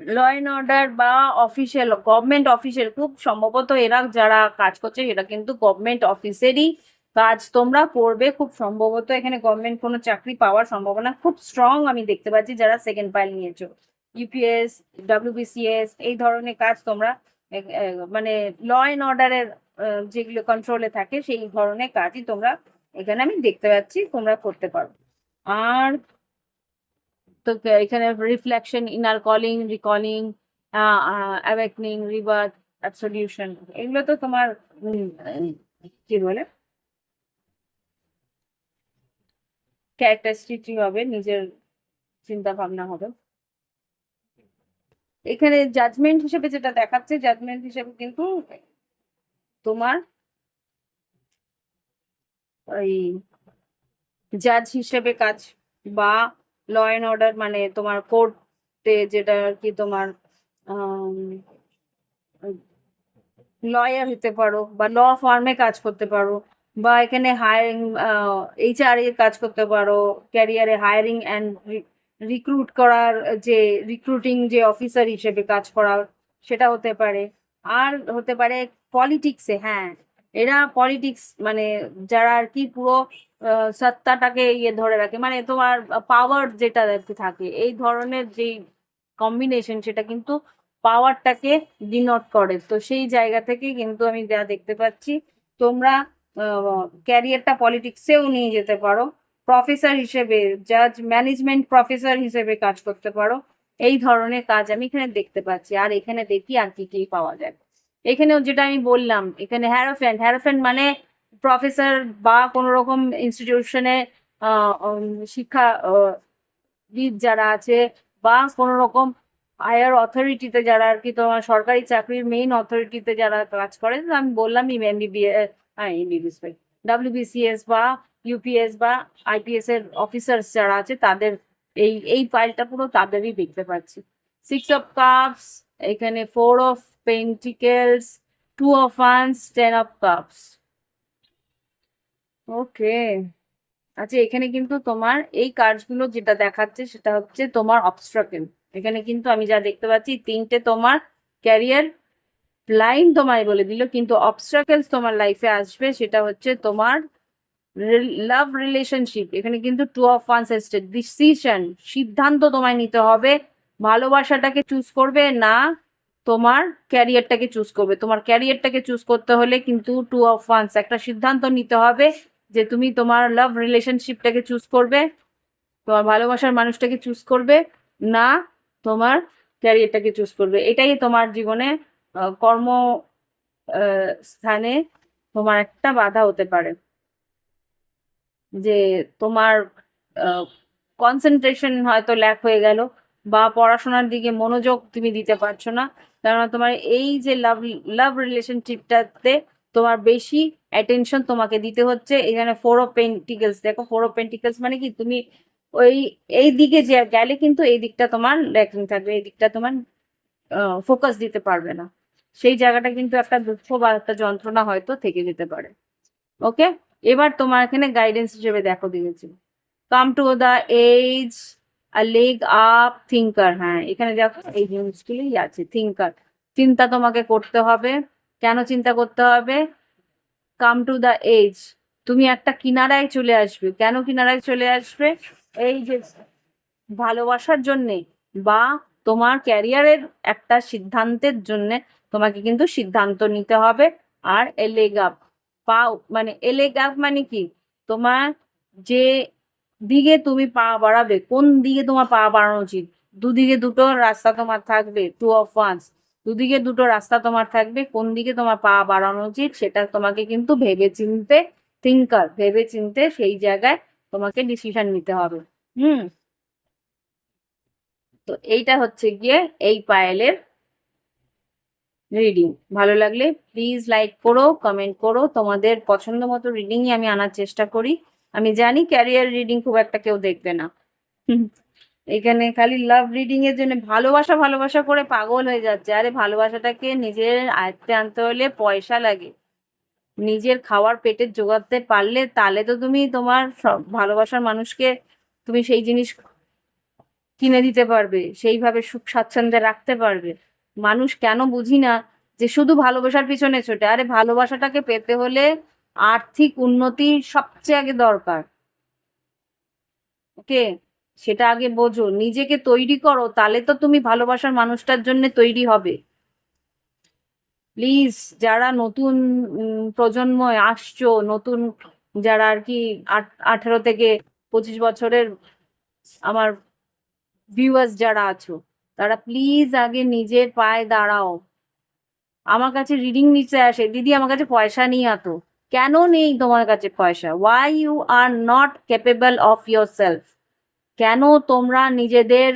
ল অ্যান্ড অর্ডার বা অফিসিয়াল, গভর্নমেন্ট অফিসিয়াল, খুব সম্ভবত এরা যারা কাজ করছে এরা কিন্তু গভর্নমেন্ট অফিসেরই কাজ তোমরা করবে, খুব সম্ভবত এখানে গভর্নমেন্ট কোনো চাকরি পাওয়ার সম্ভাবনা খুব স্ট্রং আমি দেখতে পাচ্ছি যারা সেকেন্ড পাইল নিয়েছো। UPS, WBCS, এই ধরনের কাজ তোমরা মানে ল অ্যান্ড অর্ডারের যেগুলো কন্ট্রোলে থাকে সেই ধরনের কাজই তোমরা এখানে আমি দেখতে পাচ্ছি তোমরা করতে পারো। আর তো এখানে reflection, inner calling, recalling, awakening, rebirth, absolution, এগুলো তো তোমার কি বলে ক্যারেক্টারিস্টিক হবে, নিজের চিন্তা ভাবনা হবে। এখানে জাজমেন্ট হিসেবে যেটা দেখাচ্ছে, জাজমেন্ট হিসেবে কিন্তু তোমার ওই জাজ হিসেবে কাজ, বা ল অ্যান্ড অর্ডার মানে তোমার কোর্টে যেটা আর কি তোমার লয়ার হতে পারো, বা ল ফার্মে কাজ করতে পারো, বা এখানে হায়ারিং এইচআর এর কাজ করতে পারো, ক্যারিয়ারে হায়ারিং অ্যান্ড রিক্রুট করার, যে রিক্রুটিং যে অফিসার হিসেবে কাজ করা, সেটা হতে পারে। আর হতে পারে পলিটিক্সে, হ্যাঁ এরা পলিটিক্স মানে যারা আর কি পুরো সত্তাটাকে ইয়ে ধরে রাখে, মানে তোমার পাওয়ার যেটা আর কি থাকে, এই ধরনের যেই কম্বিনেশন, সেটা কিন্তু পাওয়ারটাকে ডিনোট করে। তো সেই জায়গা থেকে কিন্তু আমি যা দেখতে পাচ্ছি, তোমরা ক্যারিয়ারটা পলিটিক্সেও নিয়ে যেতে পারো, প্রফেসর হিসেবে, জাজ ম্যানেজমেন্ট প্রফেসর হিসেবে কাজ করতে পারো। এই ধরনের কাজ আমি এখানে দেখতে পাচ্ছি। আর এখানে দেখি আর কি কি পাওয়া যায়। এখানেও যেটা আমি বললাম, এখানে হ্যারাসমেন্ট, হ্যারাসমেন্ট মানে প্রফেসর বা কোনো রকম ইনস্টিটিউশনে শিক্ষা বিদ যারা আছে, বা কোনো রকম হায়ার অথরিটিতে যারা আর কি তোমার সরকারি চাকরির মেইন অথরিটিতে যারা কাজ করে, তো আমি বললামই এমবিবিএস, এমবিবিএস ডাব্লিউবিসিএস বা ইউপিএস বা আইপিএস এর অফিসার্স যারা আছে, তাদের এই এই ফাইলটা পুরো তাদেরই দেখতে পাচ্ছি। 6 of Cups, এখানে 4 of Pentacles, 2 of Wands, 10 of Cups। ওকে, আচ্ছা এখানে কিন্তু তোমার এই কার্ডগুলো যেটা দেখাচ্ছে সেটা হচ্ছে তোমার অবস্ট্রাকেল। এখানে কিন্তু আমি যা দেখতে পাচ্ছি, 3টে তোমার ক্যারিয়ার লাইন তোমায় বলে দিল, কিন্তু অবস্ট্রাকেলস তোমার লাইফে আসবে, সেটা হচ্ছে তোমার লাভ রিলেশনশিপ। এখানে কিন্তু 2 of Wands এসছে, ডিসিশন, সিদ্ধান্ত তোমায় নিতে হবে। ভালোবাসাটাকে চুজ করবে না তোমার ক্যারিয়ারটাকে চুজ করবে। তোমার ক্যারিয়ারটাকে চুজ করতে হলে কিন্তু 2 of Wands একটা সিদ্ধান্ত নিতে হবে, যে তুমি তোমার লাভ রিলেশনশিপটাকে চুজ করবে, তোমার ভালোবাসার মানুষটাকে চুজ করবে, না তোমার ক্যারিয়ারটাকে চুজ করবে। এটাই তোমার জীবনে কর্ম স্থানে তোমার একটা বাধা হতে পারে, যে তোমার কনসেন্ট্রেশন হয়তো ল্যাক হয়ে গেল, বা পড়াশোনার দিকে মনোযোগ তুমি দিতে পারছো না, কেননা তোমার এই যে লাভ লাভ রিলেশনশিপটাতে তোমার বেশি অ্যাটেনশন তোমাকে দিতে হচ্ছে। এখানে 4 of Pentacles, দেখো 4 of Pentacles মানে কি, তুমি ওই এই দিকে যে গেলে কিন্তু এই দিকটা তোমার ল্যাকিং থাকবে, এই দিকটা তোমার ফোকাস দিতে পারবে না। সেই জায়গাটা কিন্তু একটা দুঃখ বা একটা যন্ত্রণা হয়তো থেকে যেতে পারে। ওকে, এবার তোমার এখানে গাইডেন্স হিসেবে দেখো দিয়েছি, come to the edge, a leg up, thinker. হ্যাঁ এখানে দেখো এই জিনিসগুলোই আছে, থিঙ্কার, চিন্তা তোমাকে করতে হবে। কেন চিন্তা করতে হবে? কাম টু দ্য এজ, তুমি একটা কিনারায় চলে আসবে। কেন কিনারায় চলে আসবে? এই যে ভালোবাসার জন্যে, বা তোমার ক্যারিয়ারের একটা সিদ্ধান্তের জন্যে তোমাকে কিন্তু সিদ্ধান্ত নিতে হবে। আর এলেগ আপ, পা মানে এলেগ আপ মানে কি, তোমার যে দিকে তুমি পা বাড়াবে, কোন দিকে তোমার পা বাড়ানো উচিত, দুদিকে দুটো রাস্তা তোমার থাকবে, 2 of Wands, দুদিকে দুটো রাস্তা তোমার থাকবে, কোন দিকে তোমার পা বাড়ানো উচিত সেটা তোমাকে কিন্তু ভেবে চিনতে, থিঙ্কার, ভেবে চিনতে সেই জায়গায় তোমাকে ডিসিশন নিতে হবে। হুম, তো এইটা হচ্ছে গিয়ে এই পায়েলের রিডিং। ভালো লাগলে প্লিজ লাইক করো, কমেন্ট করো। তোমাদের পছন্দ মতো রিডিংই আমি আনার চেষ্টা করি। আমি জানি ক্যারিয়ার রিডিং খুব একটা কেউ দেখবে না। এখানে খালি লাভ রিডিং এর জন্য ভালোবাসা ভালোবাসা করে পাগল হয়ে যাচ্ছে। আরে ভালোবাসাটাকে নিজের আয়ত্তে আনতে হলে পয়সা লাগে, নিজের খাওয়ার পেটের জোগাতে পারলে তাহলে তো তুমি তোমার সব ভালোবাসার মানুষকে তুমি সেই জিনিস কিনে দিতে পারবে, সেইভাবে সুখ স্বাচ্ছন্দ্যে রাখতে পারবে। মানুষ কেন বুঝি না যে শুধু ভালোবাসার পিছনে ছোটে। আরে ভালোবাসাটাকে পেতে হলে আর্থিক উন্নতি সবচেয়ে আগে দরকার। ওকে, সেটা আগে বোঝো, নিজেকে তৈরি করো, তাহলে তো তুমি ভালোবাসার মানুষটার জন্য তৈরি হবে। প্লিজ, যারা নতুন প্রজন্ময় আসছো, নতুন যারা আর কি 18 থেকে 25 বছরের আমার ভিউয়ার্স যারা আছো, তারা প্লিজ আগে নিজের পায়ে দাঁড়াও। আমার কাছে রিডিং নিতে আসে, দিদি আমার কাছে পয়সা নেই এত। কেন নেই তোমার কাছে পয়সা? Why you are not capable of yourself? কেন তোমরা নিজেদের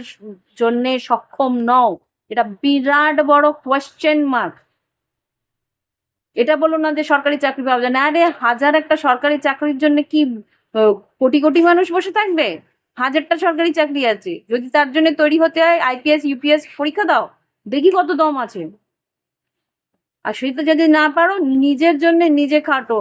জন্য সক্ষম নও? এটা বিরাট বড় কোয়েশ্চেন মার্ক। এটা বলো না যে সরকারি চাকরি পাওয়া যায় না। আরে হাজার একটা সরকারি চাকরির জন্য কি কোটি কোটি মানুষ বসে থাকবে? হাজারটা সরকারি চাকরি আছে, যদি তার জন্য তৈরি হতে হয় আইপিএস ইউপিএস পরীক্ষা দাও, দেখি কত দম আছে। আর সেটা যদি না পারো, নিজের জন্য নিজে খাটো,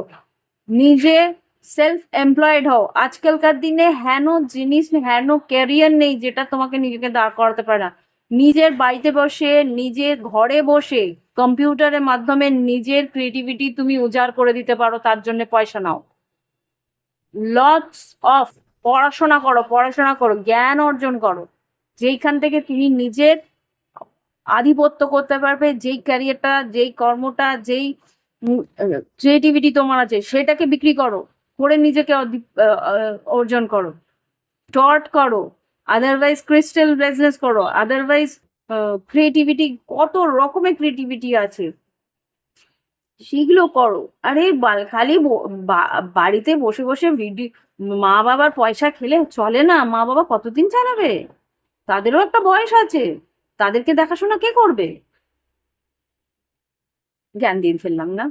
নিজে সেলফ এমপ্লয়েড হও। আজকালকার দিনে হেন জিনিস, হেন ক্যারিয়ার নেই যেটা তোমাকে নিজেকে দাঁড় করাতে পারে না। নিজের বাড়িতে বসে, নিজের ঘরে বসে কম্পিউটারের মাধ্যমে নিজের ক্রিয়েটিভিটি তুমি উজাড় করে দিতে পারো, তার জন্য পয়সা নাও। লটস অফ পড়াশোনা করো, পড়াশোনা করো, জ্ঞান অর্জন করো, যেইখান থেকে তুমি নিজের আধিপত্য করতে পারবে। যেই ক্যারিয়ারটা, যেই কর্মটা, যেই ক্রিয়েটিভিটি তোমার আছে, সেটাকে বিক্রি করো, করে নিজেকে অর্জন করো, টর্ট করো, আদারওয়াইজ ক্রিস্টাল বিজনেস করো, আদারওয়াইজ ক্রিয়েটিভিটি, কত রকমের ক্রিয়েটিভিটি আছে, সেগুলো করো। আরে খালি বাড়িতে বসে বসে ভিডিও, মা বাবার পয়সা খেলে চলে না। মা বাবা কতদিন চালাবে? তাদেরও একটা বয়স আছে, তাদেরকে দেখাশোনা কে করবে? জ্ঞান দিয়ে ফেললাম না?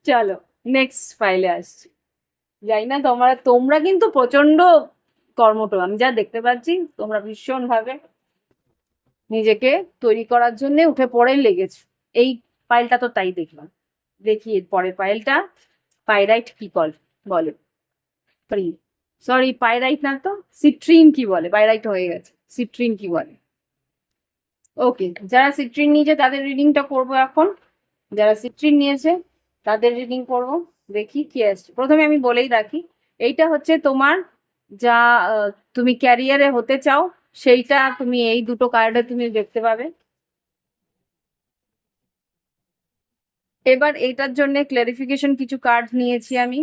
চলো নেক্সট ফাইলে আসছি। যাই না, তোমরা কিন্তু প্রচন্ড কর্মঠ, আমি যা দেখতে পাচ্ছি তোমরা ভীষণ ভাবে নিজেকে তৈরি করার জন্য উঠে পড়েই লেগেছো। এই ফাইলটা তো তাই দেখলাম। দেখি এর পরের ফাইলটা, পাইরাইট কি বলে, সরি পাইরাইট না তো, সিট্রিন কি বলে, পাইরাইট হয়ে গেছে, সিট্রিন কি বলে। ওকে, যারা সিট্রিন নিয়েছে তাদের রিডিংটা করবো এখন। যারা সিট্রিন নিয়েছে তাদের রিডিং করবো। দেখি কি আসছে। প্রথমে আমি বলেই রাখি, এইটা হচ্ছে তোমার যা তুমি ক্যারিয়ারে হতে চাও, সেইটা তুমি এই দুটো কার্ডে তুমি দেখতে পাবে। এবার এইটার জন্য ক্লারিফিকেশন কিছু কার্ড নিয়েছি আমি,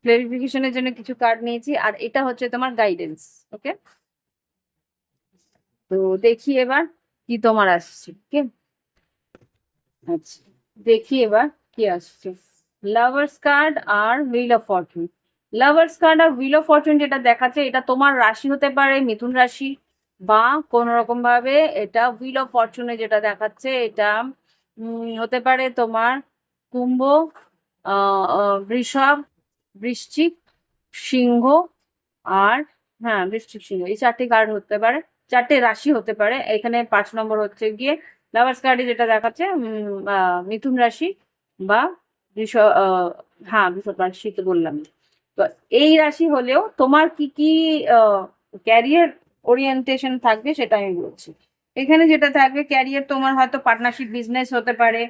ক্লারিফিকেশনের জন্য কিছু কার্ড নিয়েছি, আর এটা হচ্ছে তোমার গাইডেন্স। ওকে, তো দেখি এবার কি তোমার আসছে। ওকে, আচ্ছা দেখি এবার কি আসছে। লাভার্স কার্ড আর wheel of fortune. Lovers card আর হুইল অফ ফরচুন যেটা দেখাচ্ছে, এটা তোমার রাশি হতে পারে মিথুন রাশি, বা কোন রকম ভাবে এটা হুইল অফ ফরচুনে যেটা দেখাচ্ছে এটা হতে পারে তোমার কুম্ভ, বৃষভ, বৃশ্চিক, সিংহ, আর হ্যাঁ বৃশ্চিক সিংহ, এই চারটি কার্ড হতে পারে, চারটে রাশি হতে পারে। এখানে 5 নম্বর হচ্ছে গিয়ে লাভার্স কার্ডে যেটা দেখাচ্ছে মিথুন রাশি বা বৃষ, হ্যাঁ বৃষভ রাশি তো বললাম। তো এই রাশি হলেও তোমার কি কি ক্যারিয়ার ওরিয়েন্টেশন থাকবে সেটা আমি বলছি। এখানে যেটা থাকবে ক্যারিয়ার, তোমার হয়তো পার্টনারশিপ বিজনেস হতে পারে,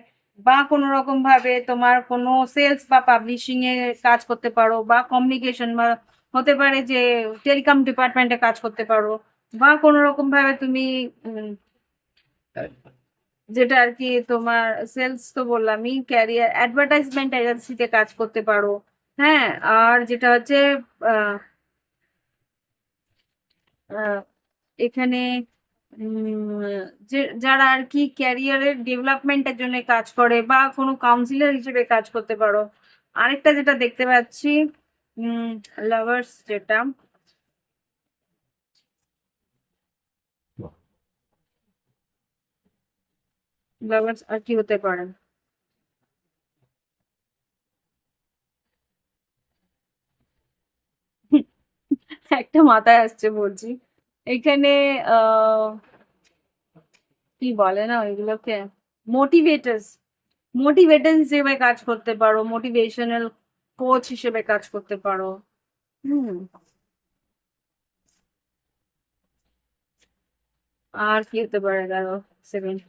বা কোনো রকম ভাবে তোমার কোনো সেলস বা পাবলিশিং এ কাজ করতে পারো, বা কমিউনিকেশন, বা হতে পারে যে টেলিকম ডিপার্টমেন্টে কাজ করতে পারো, বা কোনো রকম ভাবে তুমি যেটা আর কি তোমার সেলস তো বললামই, ক্যারিয়ার অ্যাডভার্টাইজমেন্ট এজেন্সিতে কাজ করতে পারো। হ্যাঁ, আর যেটা হচ্ছে আহ, আহ, এখানে যে যারা আর কি ক্যারিয়ারের ডেভেলপমেন্টের জন্য কাজ করে, বা কোনো কাউন্সিলর হিসেবে কাজ করতে পারো। আরেকটা যেটা দেখতে পাচ্ছি লাভার্স, যেটা লাভার্স আর কি হতে পারে, একটা মাথায় আসছে বলছি। এখানে আহ কি বলে না ওইগুলোকে, মোটিভেটার্স, মোটিভেটার হিসেবে কাজ করতে পারো, মোটিভেশনাল কোচ হিসেবে কাজ করতে পারো। হুম, আর কি হতে পারে, দাঁড়াও সেকেন্ড।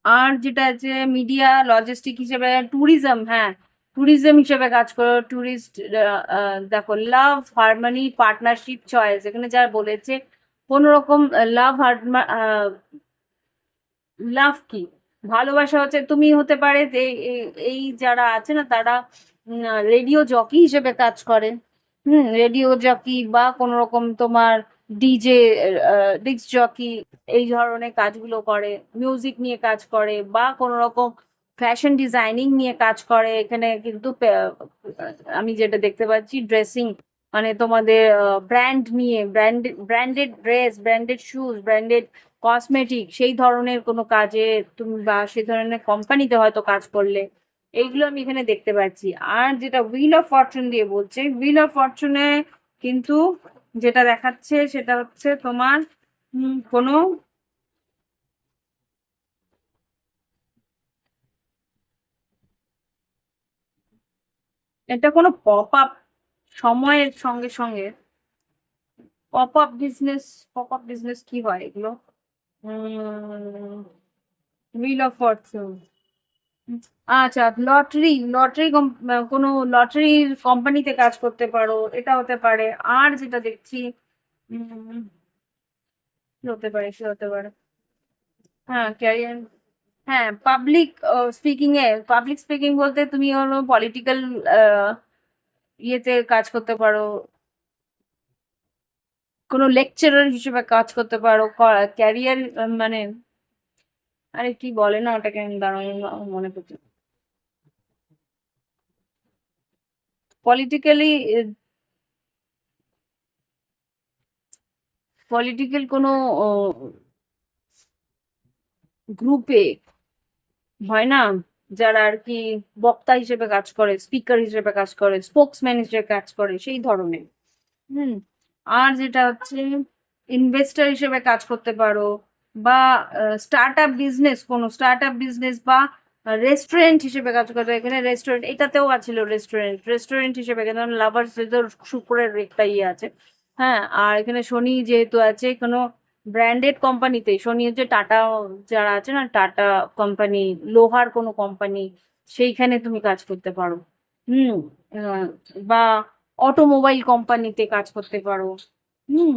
আর যেটা আছে মিডিয়া লজিস্টিক হিসেবে, ট্যুরিজম, হ্যাঁ ট্যুরিজম হিসেবে কাজ করো, ট্যুরিস্ট। দেখো লাভ, হারমোনি, পার্টনারশিপ, চয়েস, এখানে যা বলেছে কোন রকম লাভ, লাভ কি, ভালোবাসা হচ্ছে, তুমি হতে পারে যে এই যারা আছে না তারা রেডিও জকি হিসেবে কাজ করে। রেডিও জকি, বা কোন রকম তোমার ডিজে, ডিস্ক জকি, এই ধরনের কাজগুলো করে, মিউজিক নিয়ে কাজ করে, বা কোনো রকম ফ্যাশন ডিজাইনিং নিয়ে কাজ করে। এখানে কিন্তু আমি যেটা দেখতে পাচ্ছি ড্রেসিং, মানে তোমাদের ব্র্যান্ড নিয়ে, branded dress, branded shoes, branded cosmetic, সেই ধরনের কোনো কাজে তুমি বা সেই ধরনের কোম্পানিতে হয়তো কাজ করলে, এইগুলো আমি এখানে দেখতে পাচ্ছি। আর যেটা হুইল অফ ফরচুন দিয়ে বলছে, হুইল অফ ফরচুনে কিন্তু যেটা দেখাচ্ছে সেটা হচ্ছে তোমার কোনো এটা কোনো পপ আপ, সময়ের সঙ্গে সঙ্গে pop up business. Pop up business কি হয় এগুলো? হুইল অফ ফরচুন, আচ্ছা, লটারি, লটারি, কোনো লটারির কোম্পানিতে কাজ করতে পারো, এটা হতে পারে। আর যেটা দেখছি উম, কি হতে পারে, কি হতে পারে, হ্যাঁ ক্যারিয়ার, হ্যাঁ পাবলিক স্পিকিং এ, পাবলিক স্পিকিং বলতে তুমি হলো পলিটিক্যাল ইয়েতে কাজ করতে পারো, কোনো লেকচারার হিসেবে কাজ করতে পারো, ক্যারিয়ার, মানে আরে কি বলে না ওটাকে, আমি দাঁড়ানো, আমার মনে পড়ছে, পলিটিক্যালি, পলিটিক্যাল কোনো গ্রুপে হয় না, যারা আর কি বক্তা হিসেবে কাজ করে, স্পিকার হিসেবে কাজ করে, স্পোক্সম্যান হিসেবে কাজ করে, সেই ধরনের। হুম। আর যেটা হচ্ছে ইনভেস্টর হিসেবে কাজ করতে পারো, বা স্টার্ট আপ বিজনেস, কোনো স্টার্ট আপ বিজনেস, বা রেস্টুরেন্ট হিসেবে কাজ করতে। এখানে রেস্টুরেন্ট, এটাতেও আছিল রেস্টুরেন্ট, রেস্টুরেন্ট হিসেবে, কেন লাভার্স শুক্রের একটা ইয়ে আছে। হ্যাঁ, আর এখানে শনি যেহেতু আছে, কোনো ব্র্যান্ডেড কোম্পানিতে, শনি হচ্ছে টাটা, যারা আছে না টাটা কোম্পানি, লোহার কোনো কোম্পানি, সেইখানে তুমি কাজ করতে পারো। হুম। আহ, বা অটোমোবাইল কোম্পানিতে কাজ করতে পারো। হুম।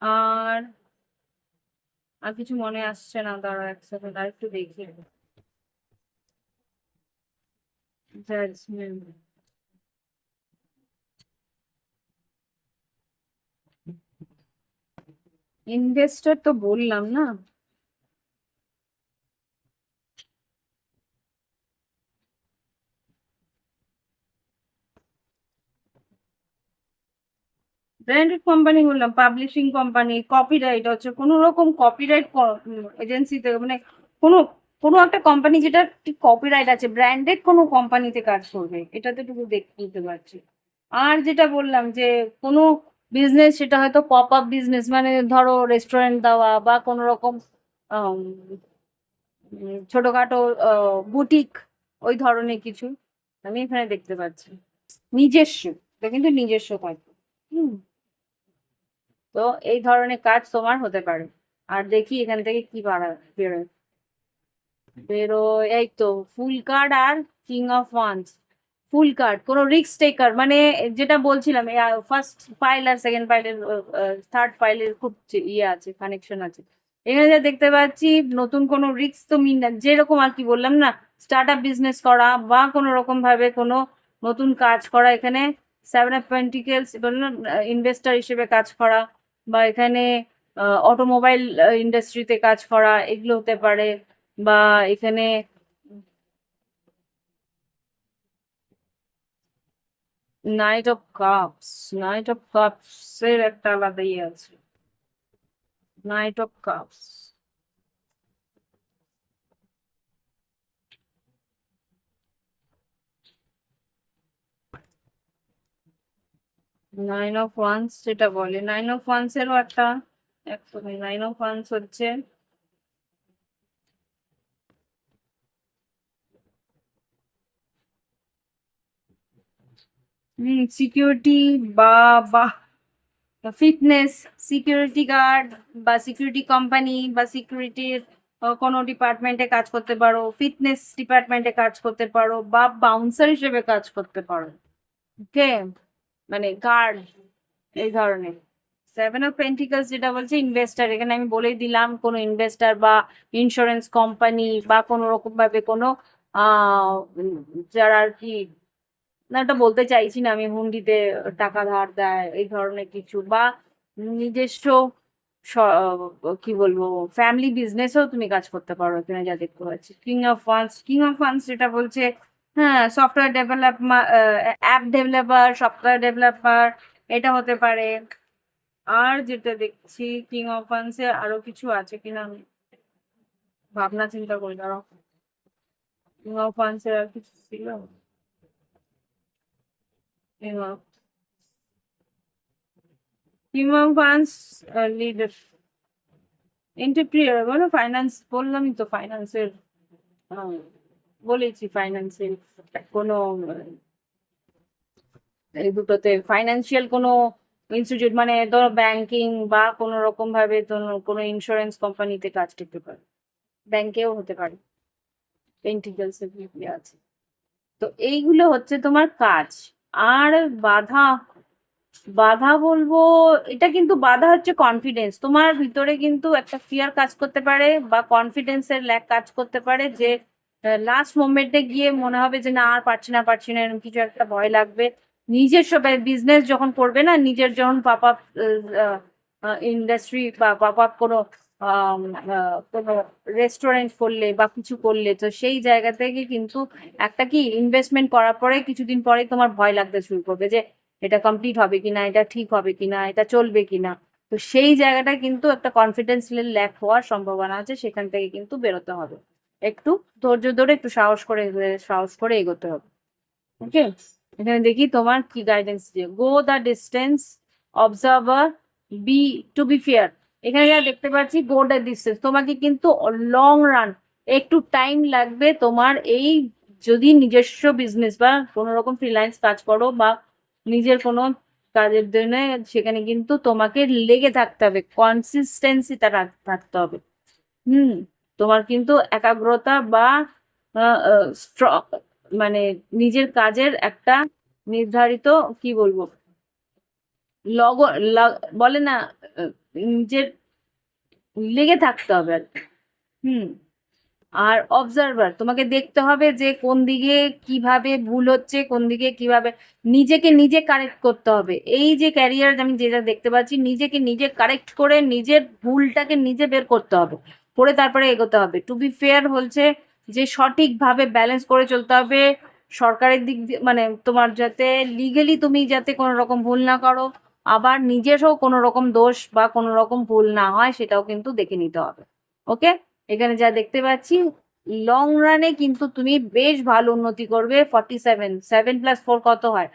আর আর কিছু মনে আসছে না, দাঁড়াও এক সেকেন্ড, আর একটু দেখি। জাজমেন্ট, ইনভেস্টর তো বললাম না। ব্র্যান্ডেড কোম্পানি বললাম, পাবলিশিং কোম্পানি, কপিরাইট হচ্ছে কোনো রকম কপিরাইট এজেন্সিতে, মানে কোনো কোনো একটা কোম্পানি যেটা কপিরাইট আছে, ব্র্যান্ডেড কোনো কোম্পানিতে কাজ করবে, এটাতে টুকু বুঝতে পারছি। আর যেটা বললাম যে কোনো বিজনেস, সেটা হয়তো পপ আপ বিজনেস, মানে ধরো রেস্টুরেন্ট দেওয়া, বা কোনো রকম আম, ছোটখাটো বুটিক, ওই ধরনের কিছু আমি এখানে দেখতে পাচ্ছি। নিজস্ব, এটা কিন্তু নিজস্ব কাজ। হুম। তো এই ধরনের কাজ তোমার হতে পারে। আর দেখি এখান থেকে কি বেরোয়। বেরোয় এই তো ফুল কার্ড আর king of wands. Fool card কোনো রিস্ক টেকার, মানে যেটা বলছিলাম, ফার্স্ট ফাইল আর সেকেন্ড ফাইলের, থার্ড ফাইলের খুব ইয়ে আছে, কানেকশন আছে। এখানে যা দেখতে পাচ্ছি, নতুন কোনো রিস্ক তুমি যেরকম আর কি বললাম না, স্টার্ট আপ বিজনেস করা, বা কোনো রকম ভাবে কোনো নতুন কাজ করা, এখানে সেভেন অফ পেন্টিকেলস বললাম, ইনভেস্টর হিসেবে কাজ করা, বা এখানে অটোমোবাইল ইন্ডাস্ট্রিতে কাজ করা, এগুলো হতে পারে। বা এখানে night of cups, night of cups এর একটা আলাদা ইয়ে আছে, night of cups, nine of wands যেটা বলে, নাইন অফ ওয়ান্স এরও একটা, একদমই নাইন অফ ওয়ান্স হচ্ছে সিকিউরিটি, বা বা ফিটনেস, সিকিউরিটি গার্ড, বা সিকিউরিটি কোম্পানি, বা সিকিউরিটির কোনো ডিপার্টমেন্টে কাজ করতে পারো, ফিটনেস ডিপার্টমেন্টে কাজ করতে পারো, বা বাউন্সার হিসেবে কাজ করতে পারো। ওকে, মানে গার্ড, এই ধরনের। সেভেন অফ পেন্টিকলস যেটা বলছে ইনভেস্টার, এখানে আমি বলেই দিলাম, কোনো ইনভেস্টার বা ইন্স্যুরেন্স কোম্পানি, বা কোনো রকম ভাবে কোনো আহ যারা আর কি না, ওটা বলতে চাইছি না আমি, হুন্ডিতে টাকা ধার দেয় এই ধরনের কিছু, বা নিজস্ব কি বলবো ফ্যামিলি বিজনেসেও তুমি কাজ করতে পারো। এখানে যা দেখতে পাচ্ছি কিং অফ ফান্ডস যেটা বলছে, হ্যাঁ software development, app developer, software developer, এটা হতে পারে। আর যেটা দেখছি কিং অফ ফান্ডস এ আরো কিছু আছে কিনা আমি ভাবনা চিন্তা করি, দাঁড়াও। কিং অফ ফান্ডস এর আর কিছু ছিল? King of funds leader, entrepreneur, মানে ফাইন্যান্স বললামই তো, ফাইন্যান্সের বলেছি, ফাইন্যান্সের কোনো এই দুটোতে ফাইন্যান্সিয়াল কোনো ইনস্টিটিউট, মানে ধরো ব্যাংকিং বা কোনো রকম ভাবে কোনো ইন্স্যুরেন্স কোম্পানিতে কাজ করতে পারে, ব্যাংকেও হতে পারে, পেন্টিকেলস আছে। তো এইগুলো হচ্ছে তোমার কাজ। আর বাধা, বাধা বলবো, এটা কিন্তু বাধা হচ্ছে কনফিডেন্স, তোমার ভিতরে কিন্তু একটা ফিয়ার কাজ করতে পারে বা কনফিডেন্সের ল্যাক কাজ করতে পারে, যে লাস্ট মোমেন্টে গিয়ে মনে হবে যে না আর পারছি না এরকম কিছু একটা ভয় লাগবে। নিজস্ব বিজনেস যখন করবে না, নিজের যখন পপ আপ ইন্ডাস্ট্রি বা পপ আপ কোনো রেস্টুরেন্ট করলে বা কিছু করলে, তো সেই জায়গা থেকে কিন্তু একটা কি ইনভেস্টমেন্ট করার পরে কিছুদিন পরে তোমার ভয় লাগতে শুরু করবে যে এটা কমপ্লিট হবে কিনা, এটা ঠিক হবে কিনা, এটা চলবে কিনা। তো সেই জায়গাটা কিন্তু একটা কনফিডেন্স ল্যাক হওয়ার সম্ভাবনা আছে, সেখান থেকে কিন্তু বেরোতে হবে, একটু ধৈর্য ধরে একটু সাহস করে এগোতে হবে। ওকে, এখানে দেখি তোমার কি গাইডেন্স দিয়ে, go the distance, observer, be to be fair. এখানে যা দেখতে পাচ্ছি গো দ্য ডিস্টেন্স, তোমাকে কিন্তু লং রান একটু টাইম লাগবে তোমার এই, যদি নিজস্ব বিজনেস বা কোনো রকম ফ্রিল্যান্স কাজ করো বা নিজের কোনো কাজের জন্য, সেখানে কিন্তু তোমাকে লেগে থাকতে হবে, কনসিস্টেন্সিটা থাকতে হবে। হুম, তোমার কিন্তু একাগ্রতা বা মানে নিজের কাজের একটা নির্ধারিত, কি বলবো, লগ বলে না, আহ, নিজের লেগে থাকতে হবে আর কি। হুম, আর অবজারভার, তোমাকে দেখতে হবে যে কোন দিকে কিভাবে ভুল হচ্ছে, কোন দিকে কিভাবে নিজেকে নিজে কারেক্ট করতে হবে। এই যে ক্যারিয়ার আমি যেটা দেখতে পাচ্ছি, নিজেকে নিজে কারেক্ট করে নিজের ভুলটাকে নিজে বের করতে হবে, করে তারপরে এগোতে হবে। টু বি ফেয়ার বলছে যে সঠিকভাবে ব্যালেন্স করে চলতে হবে, সরকারের দিক দিয়ে মানে তোমার যাতে লিগেলি তুমি যাতে কোনো রকম ভুল না করো, আবার নিজেরও কোনো রকম দোষ বা কোনো রকম ভুল না হয় সেটাও কিন্তু দেখে নিতে হবে। ওকে, এখানে যা দেখতে পাচ্ছি লং রানে কিন্তু তুমি বেশ ভালো উন্নতি করবে। 47, 7+4 কত হয়?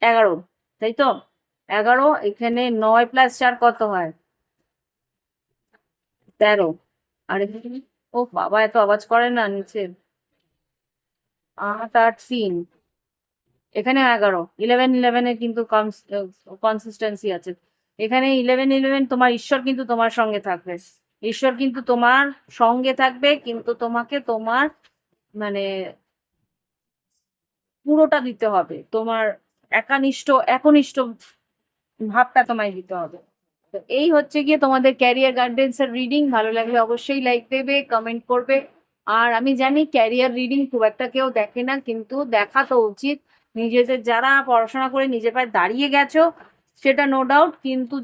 11, তাই তো? 11, এখানে 9+4 কত হয়? 13। আর এখানে, ও বাবা এত আওয়াজ করে না নিচে, 8 আর 3, এখানে 11, 11 কিন্তু কনসিস্টেন্সি আছে। এখানে 11 তোমার ঈশ্বর কিন্তু তোমার সঙ্গে থাকবে, ঈশ্বর কিন্তু তোমার সঙ্গে থাকবে, কিন্তু তোমাকে তোমার মানে পুরোটা দিতে হবে, তোমার একনিষ্ঠ ভাবটা তোমায় দিতে হবে। তো এই হচ্ছে গিয়ে তোমাদের ক্যারিয়ার গাইডেন্স এর রিডিং। ভালো লাগলে অবশ্যই লাইক দেবে, কমেন্ট করবে। আর আমি জানি ক্যারিয়ার রিডিং খুব একটা কেউ দেখে না, কিন্তু দেখা তো উচিত। নিজেদের যারা পড়াশোনা করে নিজের পায়ে দাঁড়িয়ে গেছো সেটা নো ডাউট, কিন্তু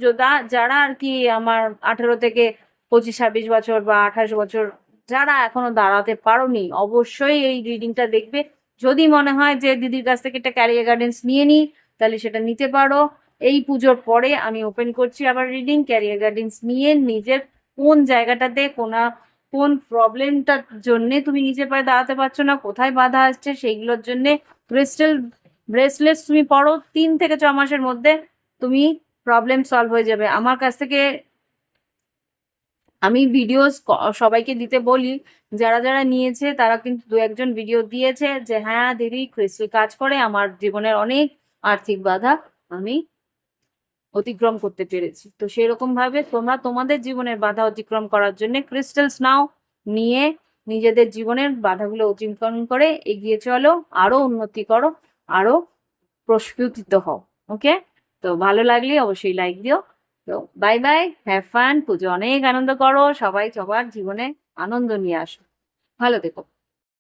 যারা আর কি আমার 18 থেকে 25 26 বছর বা 28 বছর, যারা এখনো দাঁড়াতে পারোনি, অবশ্যই এই রিডিংটা দেখবে। যদি মনে হয় যে দিদির কাছ থেকে একটা ক্যারিয়ার গাইডেন্স নিয়ে নিই, তাহলে সেটা নিতে পারো। এই পুজোর পরে আমি ওপেন করছি আবার রিডিং, ক্যারিয়ার গাইডেন্স নিয়ে নিজের কোন জায়গাটাতে কোন প্রবলেমটার জন্য তুমি নিজের পায়ে দাঁড়াতে পারছো না, কোথায় বাধা আসছে, সেইগুলোর জন্য ক্রিস্টাল ব্রেসলেটস তুমি পড়ো, 3 থেকে 6 মাসের মধ্যে তুমি প্রবলেম সলভ হয়ে যাবে। আমার কাছ থেকে আমি ভিডিওস সবাইকে দিতে বলি, যারা যারা নিয়েছে তারা কিন্তু 2-1 জন ভিডিও দিয়েছে যে হ্যাঁ দিদি ক্রিস্টাল কাজ করে, আমার জীবনের অনেক আর্থিক বাধা আমি অতিক্রম করতে পেরেছি। তো সেরকম ভাবে তোমরা তোমাদের জীবনের বাধা অতিক্রম করার জন্য ক্রিস্টালস নাও, নিয়ে নিজেদের জীবনের বাধাগুলো অতিক্রম করে এগিয়ে চলো, আরো উন্নতি করো, আরো প্রস্ফুটিত হও। ওকে, তো ভালো লাগলে অবশ্যই লাইক দিও। তো বাই বাই, হ্যাভ ফান, পুজো অনেক আনন্দ করো, সবাই সবার জীবনে আনন্দ নিয়ে আসো। ভালো থেকো।